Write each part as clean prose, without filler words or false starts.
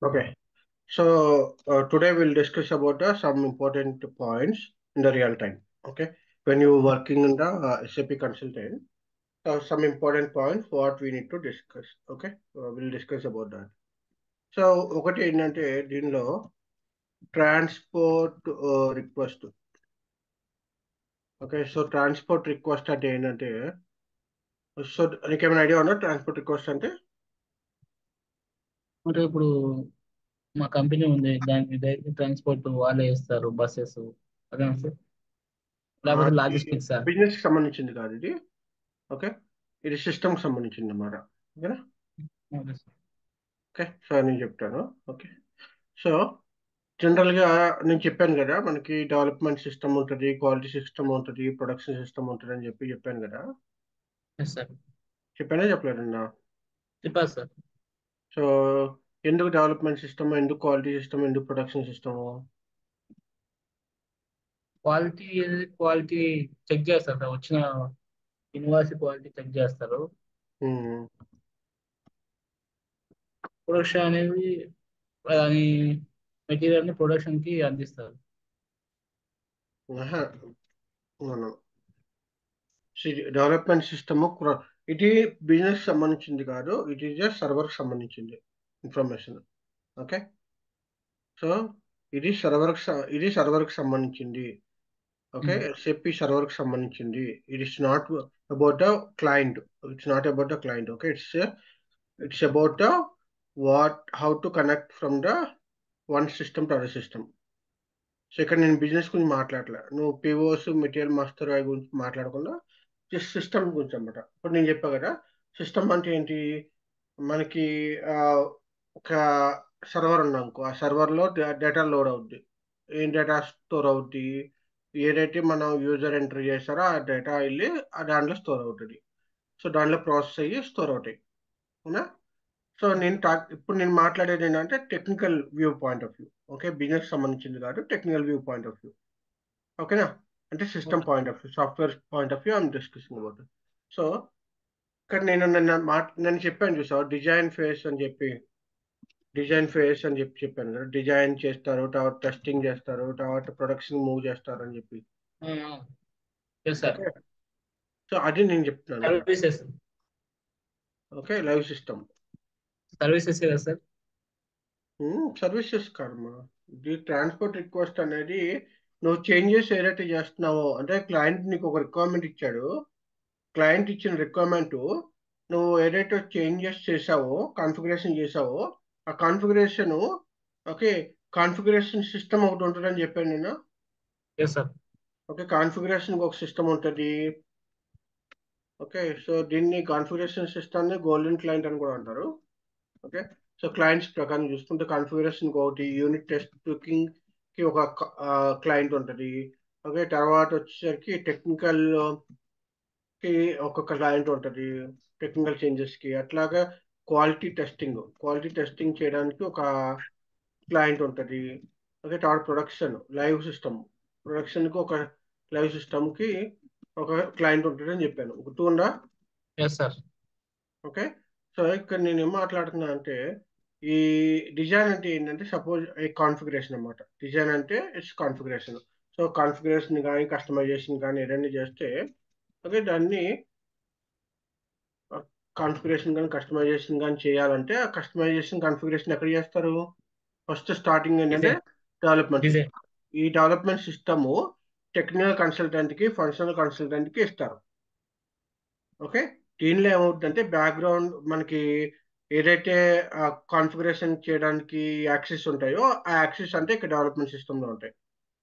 Okay. So today we'll discuss about some important points in the real time. Okay. When you're working in the SAP consultant, some important points what we need to discuss. Okay. We'll discuss about that. So ఒకటి ఏంటంటే దీనిలో transport request. Okay, so transport request అంటే ఏంటంటే, so నీకేమైనా idea ఉందా transport request అంటే? అంటే ఇప్పుడు మా కంపెనీ ఉంది, దాని ట్రాన్స్పోర్ట్ వాళ్ళే ఇస్తారు, బస్సెస్ అదేనా సార్? లేకపోతే అది లాజిస్టిక్సా? బిజినెస్ కి సంబంధించింది కాదు ఇది. ఓకే, ఇది సిస్టమ్ కి సంబంధించింది అన్నమాట. ఓకేనా? Okay sir. ఓకే, సో నేను చెప్తాను. ఓకే, సో జనరల్గా నేను చెప్పాను కదా, మనకి డెవలప్మెంట్ సిస్టమ్ ఉంటుంది, క్వాలిటీ సిస్టమ్ ఉంటుంది, ప్రొడక్షన్ సిస్టమ్ ఉంటుంది అని చెప్పాను కదా. Yes sir. చెప్పానే చెప్పలేదన్నా? చెప్పాలి సార్. సో ఎందుకు డెవలప్మెంట్ సిస్టమ్, ఎందుకు క్వాలిటీ సిస్టమ్, ఎందుకు production system? Quality quality check చేస్తారు సార్, వచ్చిన ఇన్వాయిస్ క్వాలిటీ చెక్ చేస్తారు. ప్రొడక్షన్ అనేది దాని మెటీరియల్ ని ప్రొడక్షన్ కి అందిస్తారు. డెవలప్మెంట్ సిస్టమ్ ఇది బిజినెస్ సంబంధించింది కాదు, ఇట్ ఈజ్ సర్వర్ సంబంధించింది ఇన్ఫర్మేషన్. ఓకే, సో ఇది సర్వర్ కి సంబంధించింది. ఓకే, ఎస్ఏపి సర్వర్ కి సంబంధించింది. It is not about the client. It's not about the client. Okay, it's about the how to connect from the one system to other system. So ఇక్కడ నేను business గురించి మాట్లాడలే, నువ్వు POs material master అవి గురించి మాట్లాడకుండా జస్ట్ సిస్టమ్ గురించి అనమాట. ఇప్పుడు నేను చెప్పా కదా, సిస్టమ్ అంటే ఏంటి, మనకి ఆ, ఒక సర్వర్ ఉన్నానుకో, ఆ సర్వర్లో డేటా లోడ్ అవుద్ది. ఏం డేటా స్టోర్ అవుద్ది, ఏదైతే మనం యూజర్ ఎంటర్ చేస్తారో ఆ డేటా వెళ్ళి ఆ దాంట్లో స్టోర్ అవుతుంది. సో దాంట్లో ప్రాసెస్ అయ్యి స్టోర్ అవుతాయి, అవునా? సో ఇప్పుడు నేను మాట్లాడేది ఏంటంటే technical view point of view. Okay, business సంబంధించింది కాదు, technical view point of view. ఓకేనా? అంటే system okay. Point of view, software point of view I'm discussing about. So ఇక్కడ నేను చెప్పాను చూసావు, డిజైన్ ఫేస్ అని చెప్పాను కదా. డిజైన్ చేస్తారు, తర్వాత టెస్టింగ్ చేస్తారు, తర్వాత ప్రొడక్షన్ మూవ్ చేస్తారు అని చెప్పి. Yes sir. ఓకే, సో అది నేను చెప్తున్నాను ఇక్కడ. Services. Okay, live system. Services కదా సార్? సర్వీసెస్ కర్మ. ది ట్రాన్స్పోర్ట్ రిక్వెస్ట్ అనేది నువ్వు చేంజెస్ ఏదైతే చేస్తున్నావో, అంటే క్లయింట్ నీకు ఒక రిక్వైర్మెంట్ ఇచ్చాడు, క్లయింట్ ఇచ్చిన రిక్వైర్మెంట్ నువ్వు ఏదైతే చేంజెస్ చేసావో, కాన్ఫిగరేషన్ చేసావో, ఆ కాన్ఫిగరేషన్, ఓకే, కాన్ఫిగరేషన్ సిస్టమ్ ఒకటి ఉంటుందని చెప్పాను నేను. Yes sir. ఓకే, కాన్ఫిగరేషన్ ఒక సిస్టమ్ ఉంటుంది. ఓకే, సో దీన్ని కాన్ఫిగరేషన్ సిస్టమ్ని గోల్డెన్ క్లయింట్ అని కూడా అంటారు. ఓకే, సో క్లయింట్స్ ప్రకారం చూసుకుంటే కాన్ఫిగరేషన్ ఒకటి, యూనిట్ టెస్టింగ్ కి ఒక క్లయింట్ ఉంటుంది. ఓకే, తర్వాత వచ్చేసరికి టెక్నికల్ కి ఒక్కొక్క క్లయింట్ ఉంటుంది, టెక్నికల్ చేంజెస్ కి. అట్లాగా క్వాలిటీ టెస్టింగ్ చేయడానికి ఒక క్లయింట్ ఉంటుంది. ఓకే, తర్వాత లైవ్ సిస్టమ్ ప్రొడక్షన్ కి ఒక లైవ్ సిస్టమ్ కి ఒక క్లయింట్ ఉంటుంది అని చెప్పాను. గుర్తుందా? Yes sir. ఓకే, సో ఇక్కడ నేను ఏం మాట్లాడుతున్నా అంటే, ఈ డిజైన్ అంటే ఏంటంటే సపోజ్ ఈ కాన్ఫిగరేషన్ అన్నమాట. డిజైన్ అంటే ఇట్స్ కాన్ఫిగరేషన్. సో కాన్ఫిగరేషన్ కానీ కస్టమైజేషన్ కానీ ఏదైనా చేస్తే, ఓకే, దాన్ని కాన్ఫిగరేషన్ కానీ కస్టమైజేషన్ కానీ చేయాలంటే ఆ కస్టమైజేషన్ కాన్ఫిగరేషన్ ఎక్కడ చేస్తారు? ఫస్ట్ స్టార్టింగ్ ఏంటంటే డిజైన్. Development design. సిస్టమ్. ఈ డెవలప్మెంట్ సిస్టమ్ టెక్నికల్ కన్సల్టెంట్ కి, ఫంక్షనల్ కన్సల్టెంట్ కి ఇస్తారు. ఓకే, దీనిలో ఏమవుతుందంటే బ్యాక్గ్రౌండ్ మనకి ఏదైతే కాన్ఫిగరేషన్ చేయడానికి యాక్సెస్ ఉంటాయో, ఆ యాక్సెస్ అంటే ఇక్కడ డెవలప్మెంట్ సిస్టంలో ఉంటాయి.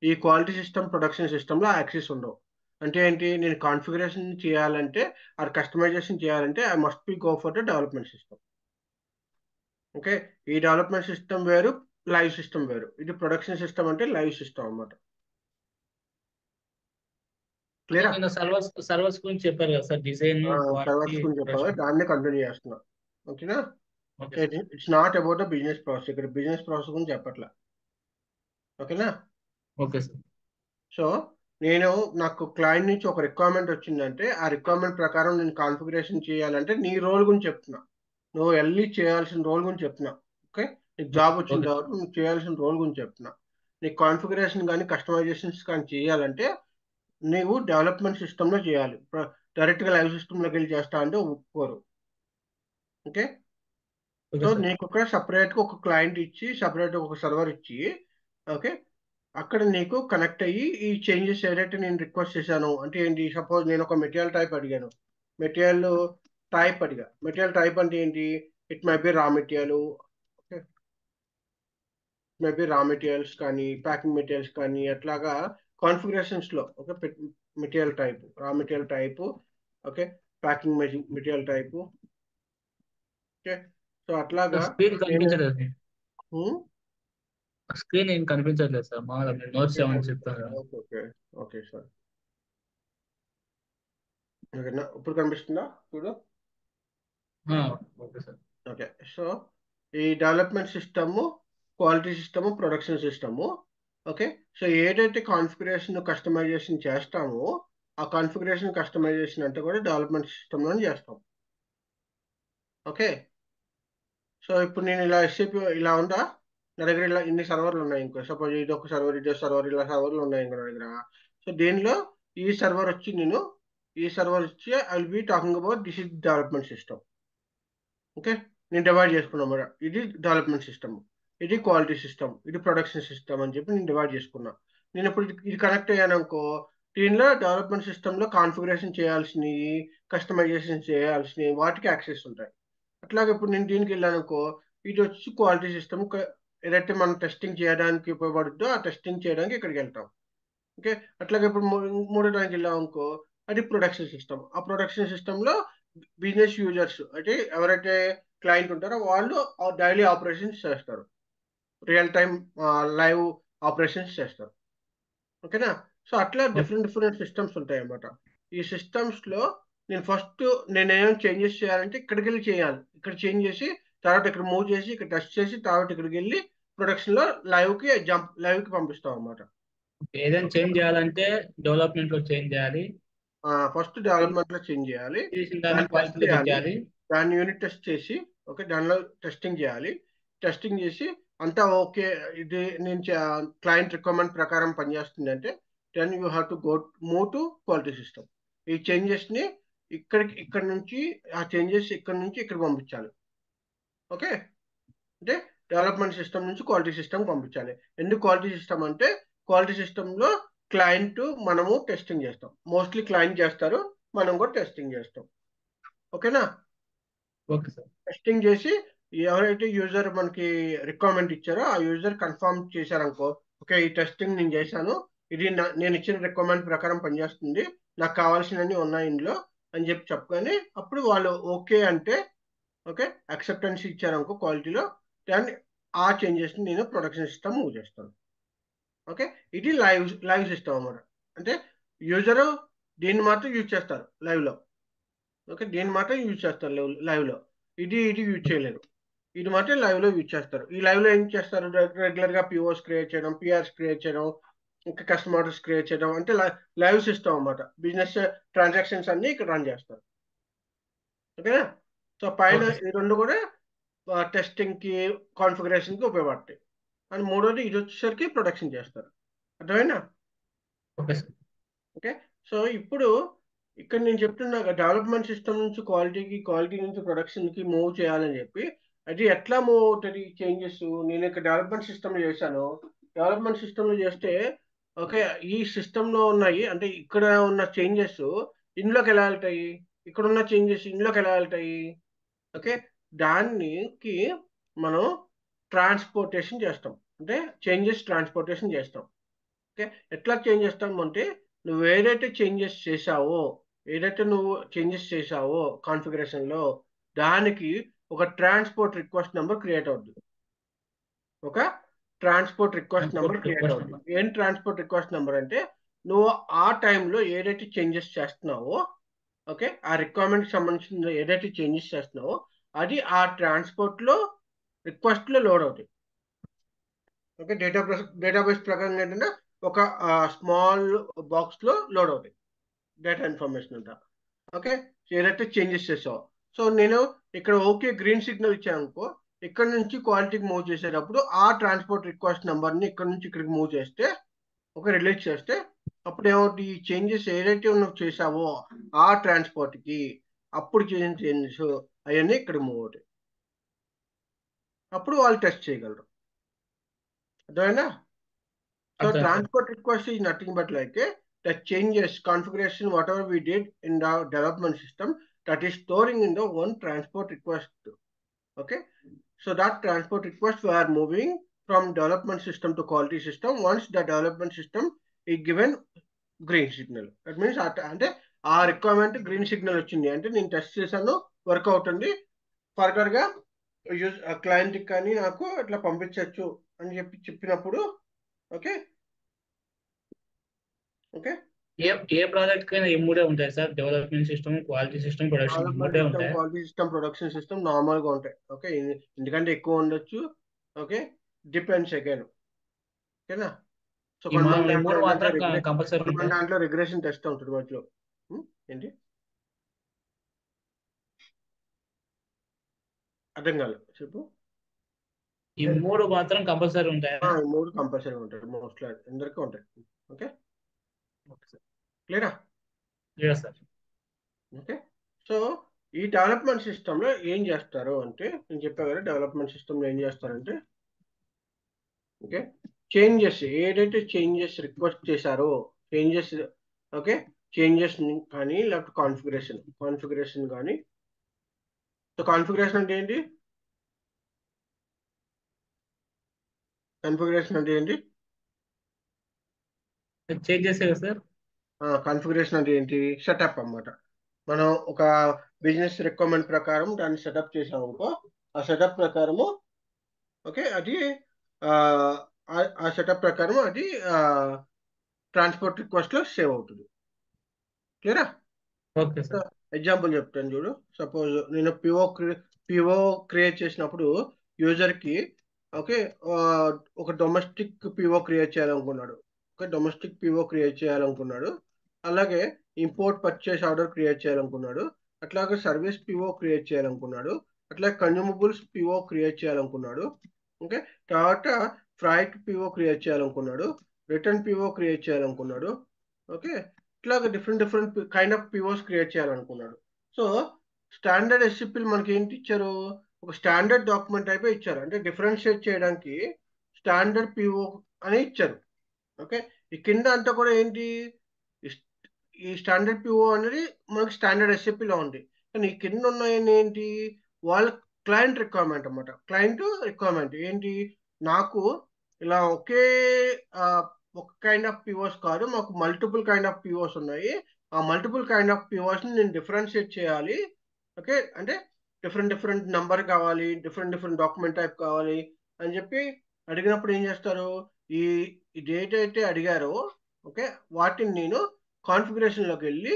ఈ క్వాలిటీ సిస్టమ్, ప్రొడక్షన్ సిస్టంలో యాక్సెస్ ఉండవు. అంటే ఏంటి, నేను కాన్ఫిగరేషన్ చేయాలంటే ఆర్ కస్టమైజేషన్ చేయాలంటే I must be go for the development system. Okay, ఈ డెవలప్మెంట్ సిస్టమ్ వేరు, లైవ్ సిస్టమ్ వేరు. ఇది ప్రొడక్షన్ సిస్టమ్ అంటే లైవ్ సిస్టమ్ అన్నమాట. అంటే క్లియరా? నేను సర్వర్స్ గురించి చెప్పారు కదా సార్, డిజైన్, క్వాలిటీ, సర్వర్స్ గురించి చెప్పాలి, ప్రొడక్షన్. దాన్నే కంటిన్యూ చేస్తున్నా. ఓకేనా? Okay sir. It's not about the business process. ఇక్కడ బిజినెస్ ప్రాసెస్ గురించి చెప్పట్లా. ఓకేనా? Okay sir. సో నేను నాకు క్లయింట్ నుంచి ఒక రిక్వైర్మెంట్ వచ్చిందంటే, ఆ రిక్వైర్మెంట్ ప్రకారం నేను కాన్ఫిగరేషన్ చేయాలంటే నీ రోల్ గురించి చెప్తున్నా, నువ్వు వెళ్ళి చేయాల్సిన రోల్ గురించి చెప్తున్నా. ఓకే, నీకు జాబ్ వచ్చిన ఓకే తర్వాత నువ్వు చేయాల్సిన రోల్ గురించి చెప్తున్నా. నీకు కాన్ఫిగరేషన్ కానీ కస్టమైజేషన్స్ కానీ చేయాలంటే నీవు డెవలప్మెంట్ సిస్టంలో చేయాలి. డైరెక్ట్గా లైవ్ సిస్టంలోకి వెళ్ళి చేస్తా అంటే ఒప్పుకోరు. ఓకే. Okay so sir. నీకు ఒక సపరేట్గా ఒక క్లయింట్ ఇచ్చి సపరేట్ ఒక సర్వర్ ఇచ్చి, ఓకే, అక్కడ నీకు కనెక్ట్ అయ్యి ఈ చేంజెస్ ఏదైతే నేను రిక్వెస్ట్ చేశాను అంటే ఏంటి, సపోజ్ నేను ఒక మెటీరియల్ టైప్ అడిగాను, మెటీరియల్ మెటీరియల్ టైప్ అంటే ఏంటి, it may be raw material, okay, maybe raw materials కానీ ప్యాకింగ్ మెటీరియల్స్ కానీ అట్లాగా కాన్ఫిగరేషన్స్ లో, okay, material type raw material type, okay, packing material type, okay. So అట్లాగా స్క్రీన్ నేను కనిపించలేదు. స్క్రీన్ ఏం కనిపించట్లేదు సార్, మామూలుగా మీరు నోట్స్ ఓకే ఏమని చెప్తారు. ఓకే ఓకే సార్, ఓకేనా, ఇప్పుడు కనిపిస్తుందా చూడు. ఆ, ఓకే సార్. ఓకే. సో ఈ development system, quality system, production system, okay. So ఏదైతే కాన్ఫిగరేషన్ కస్టమైజేషన్ చేస్తామో ఆ కాన్ఫిగరేషన్ కస్టమైజేషన్ అంతా కూడా డెవలప్మెంట్ సిస్టంలోనే చేస్తాం. ఓకే. సో ఇప్పుడు నేను ఇలా ఎస్ఏపి ఇలా ఉందా, నా దగ్గర ఇలా ఇన్ని సర్వర్లు ఉన్నాయి, ఇంకో సపోజ్ ఇది ఒక సర్వర్, ఇది సర్వర్, ఇలా సర్వర్లు ఉన్నాయి ఇంకో నా దగ్గర. సో దీనిలో ఈ సర్వర్ వచ్చి నేను ఈ సర్వర్ వచ్చి I will be talking about this is development system. Okay. నేను డివైడ్ చేసుకున్నాను అన్నమాట. ఇది డెవలప్మెంట్ సిస్టమ్, ఇది క్వాలిటీ సిస్టమ్, ఇది ప్రొడక్షన్ సిస్టమ్ అని చెప్పి నేను డివైడ్ చేసుకున్నా. నేను ఇప్పుడు ఇది కనెక్ట్ అయ్యాను అనుకో, దీనిలో డెవలప్మెంట్ సిస్టంలో కాన్ఫిగరేషన్ చేయాల్సినవి, కస్టమైజేషన్ చేయాల్సినవి వాటికి యాక్సెస్ ఉంటాయి. అట్లాగే ఇప్పుడు నేను దీనికి వెళ్ళాను అనుకో, ఇది వచ్చి క్వాలిటీ సిస్టమ్, ఏదైతే మనం టెస్టింగ్ చేయడానికి ఉపయోగపడుతుందో ఆ టెస్టింగ్ చేయడానికి ఇక్కడికి వెళ్తాం. ఓకే. అట్లాగే ఇప్పుడు మూడో దానికి వెళ్ళాం అనుకో, అది ప్రొడక్షన్ సిస్టమ్. ఆ ప్రొడక్షన్ సిస్టంలో బిజినెస్ యూజర్స్ అంటే ఎవరైతే క్లయింట్ ఉంటారో వాళ్ళు డైలీ ఆపరేషన్స్ చేస్తారు, రియల్ టైమ్ లైవ్ ఆపరేషన్స్ చేస్తారు. ఓకేనా. సో అట్లా ఓకే డిఫరెంట్ సిస్టమ్స్ ఉంటాయి అన్నమాట. ఈ సిస్టమ్స్ లో నేను ఫస్ట్ నేనేం చేంజెస్ చేయాలంటే ఇక్కడికి వెళ్ళి చేయాలి, ఇక్కడ చేంజ్ చేసి తర్వాత ఇక్కడ మూవ్ చేసి ఇక్కడ టెస్ట్ చేసి తర్వాత ఇక్కడికి వెళ్ళి ప్రొడక్షన్ లో లైవ్ కి పంపిస్తాం అన్నమాట. ఏదైనా ఓకే. చేంజ్ చేయాలంటే డెవలప్మెంట్ లో చేంజ్ చేయాలి, ఫస్ట్ డెవలప్మెంట్ లో చేంజ్ చేయాలి, చేసిన దాన్ని దాన్ని టెస్ట్ క్వాలిటీలో చెక్ చేయాలి, చేయాలి. దాన్ని యూనిట్ టెస్ట్ చేసి, ఓకే, దానిలో టెస్టింగ్ చేయాలి. టెస్టింగ్ చేసి అంతా ఓకే, ఇది నేను క్లయింట్ రిక్వైర్మెంట్ ప్రకారం పనిచేస్తుంది అంటే then you have to move to quality system. ఈ చేంజెస్ ని ఇక్కడ నుంచి ఆ చేంజెస్ ఇక్కడ నుంచి ఇక్కడ పంపించాలి. ఓకే. అంటే డెవలప్మెంట్ సిస్టమ్ నుంచి క్వాలిటీ సిస్టమ్ పంపించాలి. ఎందుకు క్వాలిటీ సిస్టమ్ అంటే క్వాలిటీ సిస్టంలో క్లయింట్ మనము టెస్టింగ్ చేస్తాం, మోస్ట్లీ క్లయింట్ చేస్తారు, మనం కూడా టెస్టింగ్ చేస్తాం. ఓకేనా. Okay sir. టెస్టింగ్ చేసి ఎవరైతే యూజర్ మనకి రిక్వైర్మెంట్ ఇచ్చారో ఆ యూజర్ కన్ఫర్మ్ చేశారనుకో, ఓకే ఈ టెస్టింగ్ నేను చేశాను, ఇది నేను ఇచ్చిన రిక్వైర్మెంట్ ప్రకారం పనిచేస్తుంది, నాకు కావాల్సినవన్నీ ఉన్నాయి ఇందులో అని చెప్పి చెప్పుకొని అప్పుడు వాళ్ళు ఓకే అంటే, ఓకే, అక్సెప్టెన్స్ ఇచ్చారనుకో క్వాలిటీలో, దాన్ని ఆ చేంజెస్ని నేను ప్రొడక్షన్ సిస్టమ్ మూవ్ చేస్తాను. ఓకే. ఇది లైవ్ సిస్టమ్ అన్నమాట. అంటే యూజర్ దీన్ని మాత్రం యూజ్ చేస్తారు లైవ్లో. ఓకే. దీన్ని మాత్రం యూజ్ చేస్తారు లైవ్లో. ఇది యూజ్ చేయలేరు. ఇది మాత్రం లైవ్లో యూజ్ చేస్తారు. ఈ లైవ్లో ఏం చేస్తారు, రెగ్యులర్గా పిఓస్ క్రియేట్ చేయడం, పిఆర్స్ క్రియేట్ చేయడం, ఇంకా కస్టమర్స్ క్రియేట్ చేయడం, అంటే లైవ్ సిస్టమ్ అన్నమాట. బిజినెస్ ట్రాన్సాక్షన్స్ అన్ని ఇక్కడ రన్ చేస్తారు. ఓకేనా. సో పైన ఓకే ఈ సార్. రెండు కూడా టెస్టింగ్కి కాన్ఫిగరేషన్కి ఉపయోగపడతాయి. అండ్ మూడోది ఇది వచ్చేసరికి ప్రొడక్షన్ చేస్తారు. అర్థమైనా. Okay sir. ఓకే. సో ఇప్పుడు ఇక్కడ నేను చెప్తున్నా డెవలప్మెంట్ సిస్టమ్ నుంచి క్వాలిటీకి, క్వాలిటీ నుంచి ప్రొడక్షన్కి మూవ్ చేయాలని చెప్పి, అది ఎట్లా మూవ్ అవుతుంది చేంజెస్. నేను ఇక్కడ డెవలప్మెంట్ సిస్టమ్ చేశాను, డెవలప్మెంట్ సిస్టమ్ చేస్తే ఓకే ఈ సిస్టంలో ఉన్నాయి అంటే ఇక్కడ ఉన్న చేంజెస్ ఇందులోకి ఎలా వెళ్తాయి, ఇక్కడ ఉన్న చేంజెస్ ఇందులోకి ఎలా వెళ్తాయి. ఓకే. దానికి మనం ట్రాన్స్పోర్టేషన్ చేస్తాం, అంటే చేంజెస్ ట్రాన్స్పోర్టేషన్ చేస్తాం. ఓకే. ఎట్లా చేంజ్ చేస్తాం అంటే నువ్వు ఏదైతే నువ్వు చేంజెస్ చేసావో కాన్ఫిగరేషన్లో దానికి ఒక ట్రాన్స్పోర్ట్ రిక్వెస్ట్ నెంబర్ క్రియేట్ అవుద్ది. ఒక transport request number transport create request అవుద్ది. నెంబర్. ఏం ట్రాన్స్పోర్ట్ రిక్వెస్ట్ నెంబర్ అంటే నువ్వు ఆ టైంలో ఏదైతే చేంజెస్ చేస్తున్నావో, ఓకే, ఆ రిక్వైర్మెంట్కి సంబంధించిన ఏదైతే చేంజెస్ చేస్తున్నావో అది ఆ ట్రాన్స్పోర్ట్లో రిక్వెస్ట్లో లోడ్ అవుతాయి. ఓకే. డేటాబేస్ ప్రకారం ఏంటంటే ఒక స్మాల్ బాక్స్లో లోడ్ అవుతాయి డేటా ఇన్ఫర్మేషన్ అంతా. ఓకే. ఏదైతే చేంజెస్ చేసావు, సో నేను ఇక్కడ ఓకే గ్రీన్ సిగ్నల్ ఇచ్చాను అనుకో, ఇక్కడ నుంచి క్వాలిటీకి మూవ్ చేసేటప్పుడు ఆ ట్రాన్స్పోర్ట్ రిక్వెస్ట్ నెంబర్ని ఇక్కడ నుంచి ఇక్కడికి మూవ్ చేస్తే రిలీజ్ చేస్తే అప్పుడు ఏమవుతుంది, ఈ చేంజెస్ ఏదైతే నువ్వు చేసావో ఆ ట్రాన్స్పోర్ట్కి అప్పుడు చేసిన చేంజెస్ అవన్నీ ఇక్కడ మూవ్ అవుతాయి. అప్పుడు వాళ్ళు టెస్ట్ చేయగలరు. అర్థమైనా? So అర్థం sir. transport request is nothing but like the changes configuration whatever we did in the development system that is storing in the one transport request. Okay, so that transport request we are moving from development system to quality system once the development system is given green signal. That means అంటే ఆ requirement green signal వచ్చింది అంటే నేను test చేశాను, work అవుతుంది, further గా client కానీ నాకు అట్లా పంపించవచ్చు అని చెప్పినప్పుడు ఓకే ఓకే ఏ ప్రాజెక్ట్ కైనా ఈ మూడే ఉంటాయి sir, development system, quality system, production, development మూడే సిస్టమ్, ఉంటాయి. క్వాలిటీ సిస్టమ్, ప్రొడక్షన్ సిస్టమ్ నార్మల్గా ఉంటాయి. ఓకే, ఎందుకంటే ఎక్కువ ఉండొచ్చు. Okay, depends again. ఓకేనా? సో ఈ కొంతమంది ఈ దాంట్లో మూడు ఏంటంటే మాత్రం కంపల్సరీ కొంతమంది ఉంటాయి. దాంట్లో రిగ్రెషన్ టెస్ట్ ఉంటుంది మధ్యలో. ఏంటి అర్థం కాలేదు, చెప్పు. ఈ మూడు మాత్రం కంపల్సరీ ఉంటాయి. ఈ మూడు కంపల్సరీ ఉంటాయి, మోస్ట్లీ అందరికీ ఉంటాయి. Okay, okay sir. క్లియరా? Clear sir. ఓకే, సో ఈ డెవలప్మెంట్ సిస్టంలో ఏం చేస్తారు అంటే నేను చెప్పా కదా, డెవలప్మెంట్ సిస్టంలో ఏం చేస్తారంటే ఓకే చేంజెస్ ఏదైతే చేంజెస్ రిక్వెస్ట్ చేశారో చేంజెస్ ఓకే చేంజెస్ కానీ లేకపోతే కాన్ఫిగరేషన్ కానీ. సో కాన్ఫిగరేషన్ అంటే ఏంటి? కాన్ఫిగరేషన్ అంటే ఏంటి? చేంజ్ చేసే కదా సార్. కాన్ఫిగరేషన్ అంటే ఏంటి? సెటప్ అన్నమాట. మనం ఒక బిజినెస్ రిక్వైర్మెంట్ ప్రకారం దాన్ని సెటప్ చేసాము అనుకో, ఆ సెటప్ ప్రకారము ఓకే అది ఆ సెటప్ ప్రకారం అది ట్రాన్స్పోర్ట్ రిక్వెస్ట్లో సేవ్ అవుతుంది. క్లియరా? Okay sir. ఎగ్జాంపుల్ చెప్తాను చూడు. సపోజ్ నేను పివో క్రియేట్ చేసినప్పుడు యూజర్కి ఓకే ఒక డొమెస్టిక్ పివో క్రియేట్ చేయాలనుకున్నాడు. ఓకే, డొమెస్టిక్ పివో క్రియేట్ చేయాలనుకున్నాడు. అలాగే ఇంపోర్ట్ పర్చేస్ ఆర్డర్ క్రియేట్ చేయాలనుకున్నాడు. అట్లాగే సర్వీస్ పివో క్రియేట్ చేయాలనుకున్నాడు. అట్లాగే కన్జ్యూమబుల్స్ పివో క్రియేట్ చేయాలనుకున్నాడు. ఓకే, తర్వాత ఫ్రైట్ పివో క్రియేట్ చేయాలనుకున్నాడు. రిటర్న్ పివో క్రియేట్ చేయాలనుకున్నాడు. ఓకే, ఇట్లాగ different kind of POs create చేయాలనుకున్నాడు. సో స్టాండర్డ్ ఎస్సిపిలు మనకి ఏంటి ఇచ్చారు? ఒక స్టాండర్డ్ డాక్యుమెంట్ టైప్ ఇచ్చారు, అంటే డిఫరెన్షియేట్ చేయడానికి స్టాండర్డ్ పివో అని ఇచ్చారు. ఓకే, ఈ కింద అంతా కూడా ఏంటి, ఈ స్టాండర్డ్ పిఓ అనేది మనకి స్టాండర్డ్ ఎస్ఏపిలో ఉంది. కానీ ఈ కింద ఉన్నాయని ఏంటి, వాళ్ళ క్లయింట్ రిక్వైర్మెంట్ అన్నమాట. క్లయింట్ రిక్వైర్మెంట్ ఏంటి, నాకు ఇలా ఒక కైండ్ ఆఫ్ పిఓస్ కాదు, మాకు మల్టిపుల్ కైండ్ ఆఫ్ పిఓస్ ఉన్నాయి. ఆ మల్టిపుల్ కైండ్ ఆఫ్ పిఓస్ని నేను డిఫరెన్షియేట్ చేయాలి. ఓకే, అంటే డిఫరెంట్ నెంబర్ కావాలి, డిఫరెంట్ డాక్యుమెంట్ టైప్ కావాలి అని చెప్పి అడిగినప్పుడు ఏం చేస్తారు, ఈ డేట్ అయితే అడిగారో ఓకే వాటిని నేను కాన్ఫిగరేషన్లోకి వెళ్ళి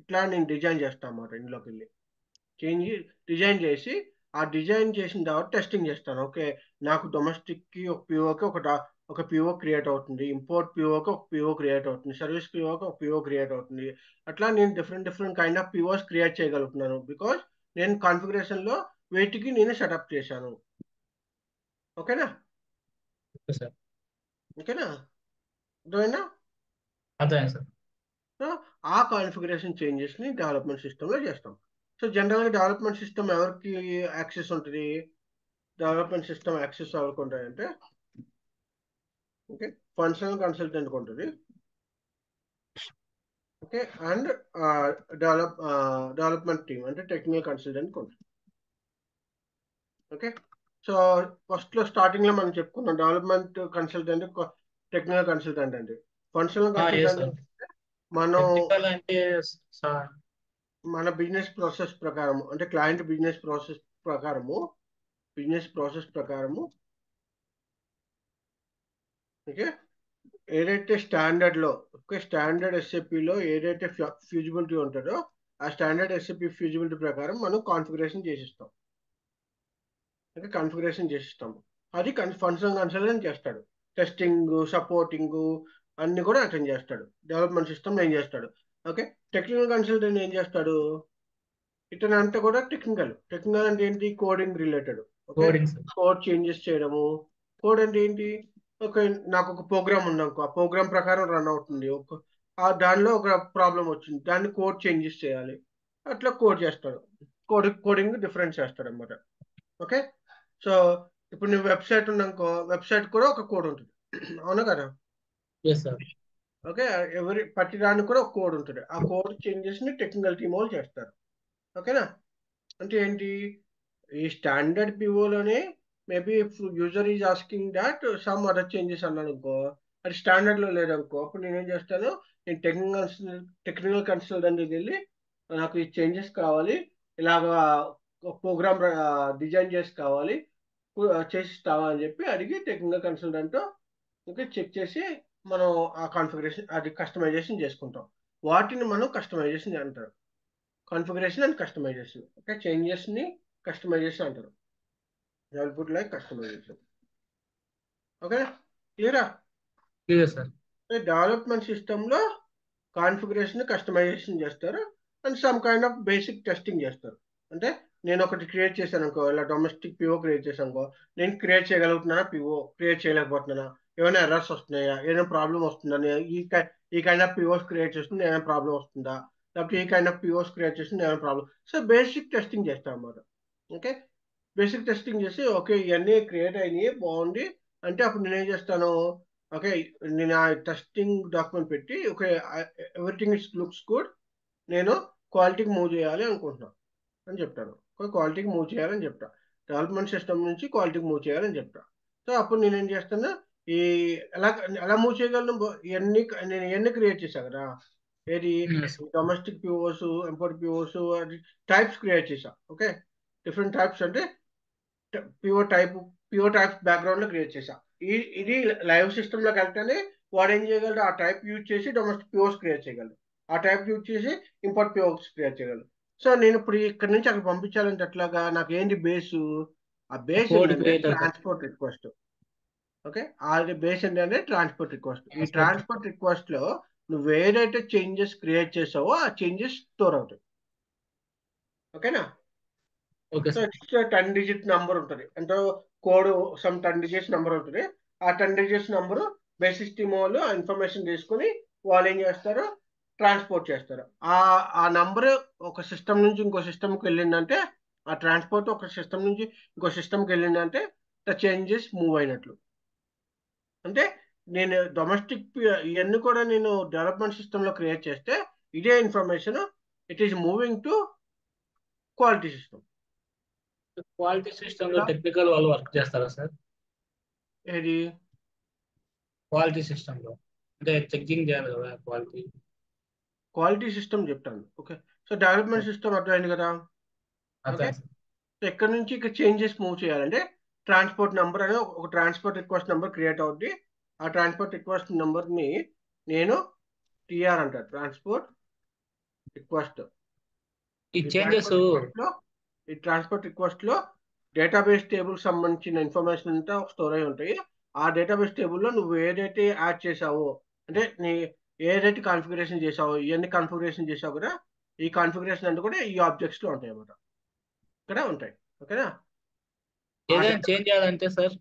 ఇట్లా నేను డిజైన్ చేస్తాను అన్నమాట. ఇందులోకి వెళ్ళి డిజైన్ చేసి ఆ డిజైన్ చేసిన తర్వాత టెస్టింగ్ చేస్తాను. ఓకే, నాకు డొమెస్టిక్కి ఒక పిఓకి ఒక పిఓ క్రియేట్ అవుతుంది, ఇంపోర్ట్ పిఓకి ఒక పిఓ క్రియేట్ అవుతుంది, సర్వీస్ పిఓకి ఒక పిఓ క్రియేట్ అవుతుంది. అట్లా నేను different kind of POs create చేయగలుగుతున్నాను బికాస్ నేను కాన్ఫిగరేషన్లో వీటికి నేను సెటప్ చేశాను. ఓకేనా? Okay sir. ఓకేనా, అర్థమైనా? అర్థమైంది సార్. సో ఆ కాన్ఫిగరేషన్ చేంజెస్ని డెవలప్మెంట్ సిస్టంలో చేస్తాం. సో జనరల్గా డెవలప్మెంట్ సిస్టమ్ ఎవరికి యాక్సెస్ ఉంటుంది? డెవలప్మెంట్ సిస్టమ్ యాక్సెస్ ఎవరికి ఉంటాయంటే ఓకే ఫంక్షనల్ కన్సల్టెంట్కి ఉంటుంది. ఓకే, అండ్ డెవలప్మెంట్ టీమ్ అంటే టెక్నికల్ కన్సల్టెంట్కి ఉంటుంది. ఓకే, సో ఫస్ట్లో స్టార్టింగ్లో మనం చెప్పుకున్నాం డెవలప్మెంట్ కన్సల్టెంట్, టెక్నికల్ కన్సల్టెంట్ అంటే. Functional yes consultant sir. మనం టెక్నికల్ అంటే సార్ మన బిజినెస్ ప్రాసెస్ ప్రకారం అంటే క్లయింట్ బిజినెస్ ప్రాసెస్ ప్రకారము ఓకే ఏదైతే స్టాండర్డ్లో ఓకే స్టాండర్డ్ ఎస్ఏపిలో ఏదైతే ఫ్యూజిబిలిటీ ఉంటుందో ఆ స్టాండర్డ్ ఎస్ఏపి ఫ్యూజిబిలిటీ ప్రకారం మనం కాన్ఫిగరేషన్ చేసిస్తాం. ఓకే, కాన్ఫిగరేషన్ చేసిస్తాము. అది ఫంక్షనల్ కన్సల్టెంట్ చేస్తాడు. టెస్టింగ్, సపోర్టింగ్ అన్ని కూడా అటెండ్ చేస్తాడు. డెవలప్మెంట్ సిస్టమ్ ఏం చేస్తాడు? ఓకే, టెక్నికల్ కన్సల్టెంట్ ఏం చేస్తాడు? ఇతను అంతా కూడా టెక్నికల్ అంటే ఏంటి, coding related. Okay, coding sir. Code changes చేయడము. కోడ్ అంటే ఏంటి? ఓకే, నాకు ఒక ప్రోగ్రామ్ ఉందనుకో, ఆ ప్రోగ్రామ్ ప్రకారం రన్ అవుతుంది. దానిలో ఒక ప్రాబ్లం వచ్చింది, దాన్ని కోడ్ చేంజెస్ చేయాలి, అట్లా కోడ్ చేస్తాడు. కోడింగ్ డిఫరెన్స్ చేస్తాడు అనమాట. ఓకే, సో ఇప్పుడు నీ వెబ్సైట్ ఉందనుకో, వెబ్సైట్ కూడా ఒక కోడ్ ఉంటుంది. అవునా కదా? Yes sir. ఓకే, ప్రతి దానికి కూడా ఒక కోడ్ ఉంటుంది. ఆ కోడ్ చేంజెస్ ని టెక్నికల్ టీమ్ వాళ్ళు చేస్తారు. ఓకేనా? అంటే ఏంటి? ఈ స్టాండర్డ్ పివోలోనే maybe if user is asking that some other changes అన్నాను అనుకో, అది స్టాండర్డ్ లో లేదనుకో, అప్పుడు నేనేం చేస్తాను, నేను టెక్నికల్ కన్సల్టెంట్ వెళ్ళి నాకు ఈ చేంజెస్ కావాలి, ఇలాగా ప్రోగ్రామ్ డిజైన్ చేసి కావాలి, చేసిస్తావా అని చెప్పి అడిగి టెక్నికల్ కన్సల్టెంట్ ఓకే చెక్ చేసి మనం ఆ కాన్ఫిగరేషన్ అది కస్టమైజేషన్ చేసుకుంటాం. వాటిని మనం కస్టమైజేషన్ అంటారు. Configuration and customization. Okay, changes ని కస్టమైజేషన్ అంటారు. Output like customization. ఓకే, క్లియరా? Clear sir. డెవలప్మెంట్ సిస్టమ్ లో కాన్ఫిగరేషన్ కస్టమైజేషన్ చేస్తారు and some kind of basic testing చేస్తారు. అంటే నేను ఒకటి క్రియేట్ చేశాను అనుకో, ఇలా డొమెస్టిక్ పిఓ క్రియేట్ చేశాను అనుకో, నేను క్రియేట్ చేయగలుగుతున్నానా, పిఓ క్రియేట్ చేయలేకపోతున్నానా, ఏమైనా ఎర్రర్స్ వస్తున్నాయా, ఏమైనా ప్రాబ్లం వస్తుందా, ఈ కైండ్ ఆఫ్ పిఓస్ క్రియేట్ చేస్తుంది ఏమైనా ప్రాబ్లం వస్తుందా, లేకపోతే ఈ కైండ్ ఆఫ్ పిఓస్ క్రియేట్ చేస్తుంది ఏమైనా ప్రాబ్లం. సో బేసిక్ టెస్టింగ్ చేస్తాం అన్నమాట. ఓకే, బేసిక్ టెస్టింగ్ చేసి ఓకే ఇవన్నీ క్రియేట్ అయినాయి బాగుంది అంటే అప్పుడు నేనేం చేస్తాను, ఓకే నేను ఆ టెస్టింగ్ డాక్యుమెంట్ పెట్టి okay everything it's looks good, నేను క్వాలిటీకి మూవ్ చేయాలి అనుకుంటున్నాను అని చెప్తాను. క్వాలిటీకి మూవ్ చేయాలని చెప్తా, డెవలప్మెంట్ సిస్టమ్ నుంచి క్వాలిటీకి మూవ్ చేయాలని చెప్తా. సో అప్పుడు నేనేం చేస్తాను, ఈ ఎలా ఎలా మూవ్ చేయగలను, ఇవన్నీ నేను ఇవన్నీ క్రియేట్ చేశాను కదా, ఏది yes. Domestic POs, import POs, types create చేశా. ఓకే, డిఫరెంట్ టైప్స్ అంటే PO type, PO types background లో క్రియేట్ చేశా. ఇది లైవ్ సిస్టమ్ లోకి వెళ్తేనే వాడు ఏం చేయగలడు, ఆ టైప్ యూజ్ చేసి డొమెస్టిక్ పిఓస్ క్రియేట్ చేయగలడు, ఆ టైప్ యూజ్ చేసి ఇంపోర్ట్ పిఓస్ క్రియేట్ చేయగలడు. సో నేను ఇప్పుడు ఇక్కడ నుంచి అక్కడ పంపించాలంటే ఎట్లాగా, నాకు ఏంటి బేసు, ఆ బేస్ కోడ్ ఏంటంటే creator sir. Transport request. Okay, అది బేస్ ఏంటంటే ట్రాన్స్పోర్ట్ రిక్వెస్ట్. ఈ ట్రాన్స్పోర్ట్. ట్రాన్స్పోర్ట్ రిక్వెస్ట్ లో నువ్వు ఏదైతే చేంజెస్ క్రియేట్ చేసావో ఆ చేంజెస్ స్టోర్ అవుతాయి. ఓకేనా? Okay so sir. It's 10 digit number ఉంటుంది, అంటే కోడ్ సమ్ 10 డిజిట్స్ నంబర్ ఉంటుంది. ఆ 10 డిజిట్స్ నంబరు బేసిక్ టీమ్ వాళ్ళు ఆ ఇన్ఫర్మేషన్ తీసుకుని వాళ్ళు ఏం చేస్తారు, ట్రాన్స్పోర్ట్ చేస్తారు. ఆ నంబర్ ఒక సిస్టమ్ నుంచి ఇంకో సిస్టమ్కి వెళ్ళిందంటే, ఆ ట్రాన్స్పోర్ట్ ఒక సిస్టమ్ నుంచి ఇంకో సిస్టమ్కి వెళ్ళిందంటే ద చేంజెస్ మూవ్ అయినట్లు. అంటే నేను డొమెస్టిక్ ఇవన్నీ కూడా నేను డెవలప్మెంట్ సిస్టంలో క్రియేట్ చేస్తే ఇదే information it is moving to quality system. Quality system లో టెక్నికల్ వాళ్ళు వర్క్ చేస్తారా సార్? ఏది క్వాలిటీ సిస్టమ్ లో అంటే చెకింగ్ చేయాలి కదా క్వాలిటీ. క్వాలిటీ సిస్టమ్ చెప్తాను. ఓకే, సో డెవలప్మెంట్ సిస్టమ్ అర్థమైంది కదా. ఓకే, అర్థం సార్. సో ఇక్కడ నుంచి ఇక్కడ చేంజెస్ మూవ్ చేయాలంటే ట్రాన్స్పోర్ట్ నెంబర్ అనే ఒక ట్రాన్స్పోర్ట్ రిక్వెస్ట్ నెంబర్ క్రియేట్ అవుద్ది. ఆ ట్రాన్స్పోర్ట్ రిక్వెస్ట్ నెంబర్ని నేను టిఆర్ అంటారు, ట్రాన్స్పోర్ట్ రిక్వెస్ట్. ఈ ఈ చేంజెస్. ట్రాన్స్పోర్ట్ రిక్వెస్ట్ లో ఈ ట్రాన్స్పోర్ట్ రిక్వెస్ట్ లో డేటాబేస్ టేబుల్ సంబంధించిన ఇన్ఫర్మేషన్ అంతా స్టోర్ అయి ఉంటాయి. ఆ డేటాబేస్ టేబుల్లో నువ్వు ఏదైతే యాడ్ చేసావో, అంటే ఏదైతే కాన్ఫిగరేషన్ చేసావో, ఇవన్నీ కాన్ఫిగరేషన్ చేసావు కదా, ఈ కాన్ఫిగరేషన్ అంతా కూడా ఈ ఆబ్జెక్ట్స్ లో ఉంటాయి అన్నమాట, ఇక్కడ ఉంటాయి. ఓకేనా? ఆ ఏదైనా డేటా చేంజ్ చేయాలంటే సార్,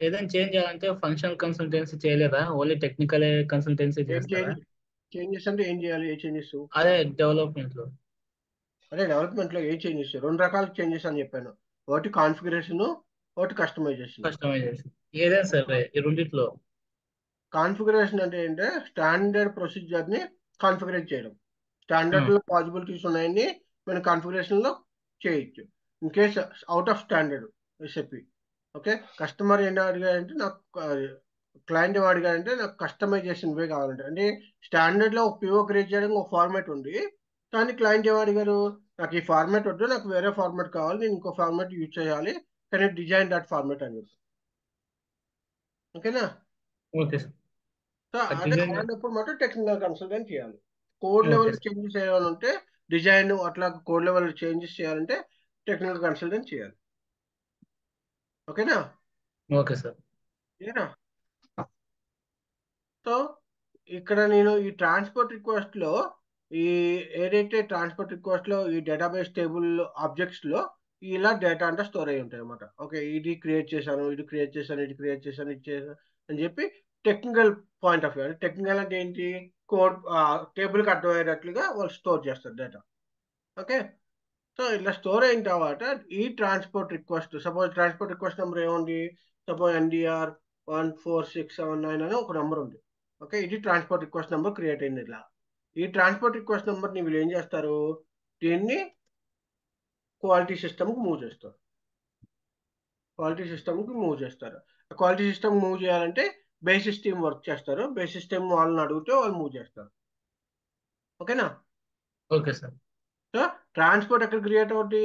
ఏదైనా చేంజ్ చేయాలంటే ఫంక్షనల్ కన్సల్టెన్సీ చేయలేదా? ఓన్లీ టెక్నికల్ కన్సల్టెన్సీ ఏం చేస్తారా? చేంజ్ చేంజెస్ అంటే ఏం చేయాలి, ఏ చేంజెస్? అదే డెవలప్మెంట్ లో. అదే డెవలప్మెంట్ లో ఏ చేంజెస్, రెండు రకాల చేంజెస్ అని చెప్పాను, ఒకటి కాన్ఫిగరేషన్, ఒకటి కస్టమైజేషన్. కస్టమైజేషన్. ఏదైనా సరే ఈ రెండిట్లో. కాన్ఫిగరేషన్ అంటే ఏంటంటే స్టాండర్డ్ ప్రొసీజర్ ని కాన్ఫిగరేట్ చేయడం. స్టాండర్డ్ లో పాసిబిలిటీస్ ఉన్నాయని మనం కాన్ఫిగరేషన్ లో చేయొచ్చు. In case out of standard SAP, okay, customer ఏం అడిగారంటే నాకు, క్లయింట్ ఏం అడిగారంటే నాకు కస్టమైజేషన్ వే కావాలంటే, అంటే స్టాండర్డ్ లో ఒక పిఓ క్రియేట్ చేయడానికి ఒక ఫార్మాట్ ఉంది, కానీ క్లయింట్ ఏం అడిగారు, నాకు ఈ ఫార్మాట్ వద్దు, నాకు వేరే ఫార్మాట్ కావాలి, నేను ఇంకో ఫార్మాట్ యూజ్ చేయాలి, కానీ డిజైన్ దట్ ఫార్మాట్ అని చెప్పి. ఓకేనా? Okay sir. సో అదే డిజైన్. అలాంటప్పుడు మాత్రం టెక్నికల్ కన్సల్టెంట్ చేయాలి. Code okay level sir. Changes చేయాలని ఉంటే, డిజైన్ అట్లా కోడ్ లెవెల్ చేంజెస్ చేయాలంటే టెక్నికల్ కన్సల్టెంట్ చేయాలి. ఓకేనా? Okay sir. ఏనా? సో ఇక్కడ నేను ఈ ట్రాన్స్పోర్ట్ రిక్వెస్ట్ లో ఈ ఏదైతే ట్రాన్స్పోర్ట్ రిక్వెస్ట్ లో ఈ డేటాబేస్ టేబుల్ ఆబ్జెక్ట్స్ లో ఇలా డేటా అంటే స్టోర్ అయి ఉంటాయి అనమాట. ఓకే, ఇది క్రియేట్ చేశాను, ఇది క్రియేట్ చేశాను, ఇది క్రియేట్ చేశాను, ఇది చేశాను అని చెప్పి టెక్నికల్ పాయింట్ ఆఫ్ వ్యూ. అంటే టెక్నికల్ అంటే ఏంటి, కోడ్ టేబుల్కి అర్థమయ్యేటట్లుగా వాళ్ళు స్టోర్ చేస్తారు డేటా. ఓకే, సో ఇట్లా స్టోర్ అయిన తర్వాత ఈ transport request, suppose transport request number ఏముంది, సపోజ్ NDR 14679 అని ఒక నెంబర్ ఉంది. ఓకే, ఇది ట్రాన్స్పోర్ట్ రిక్వెస్ట్ నెంబర్ క్రియేట్ అయింది. ఇట్లా ఈ ట్రాన్స్పోర్ట్ రిక్వెస్ట్ నెంబర్ని వీళ్ళు ఏం చేస్తారు, దీన్ని క్వాలిటీ సిస్టమ్కి మూవ్ చేస్తారు. క్వాలిటీ సిస్టమ్కి మూవ్ చేస్తారు. క్వాలిటీ సిస్టమ్ మూవ్ చేయాలంటే బేసిస్ టీమ్ వర్క్ చేస్తారు. బేసిస్ టీమ్ వాళ్ళని అడిగితే వాళ్ళు మూవ్ చేస్తారు. ఓకేనా? Okay sir. సో ట్రాన్స్పోర్ట్ ఎక్కడ క్రియేట్ అవుతుంది,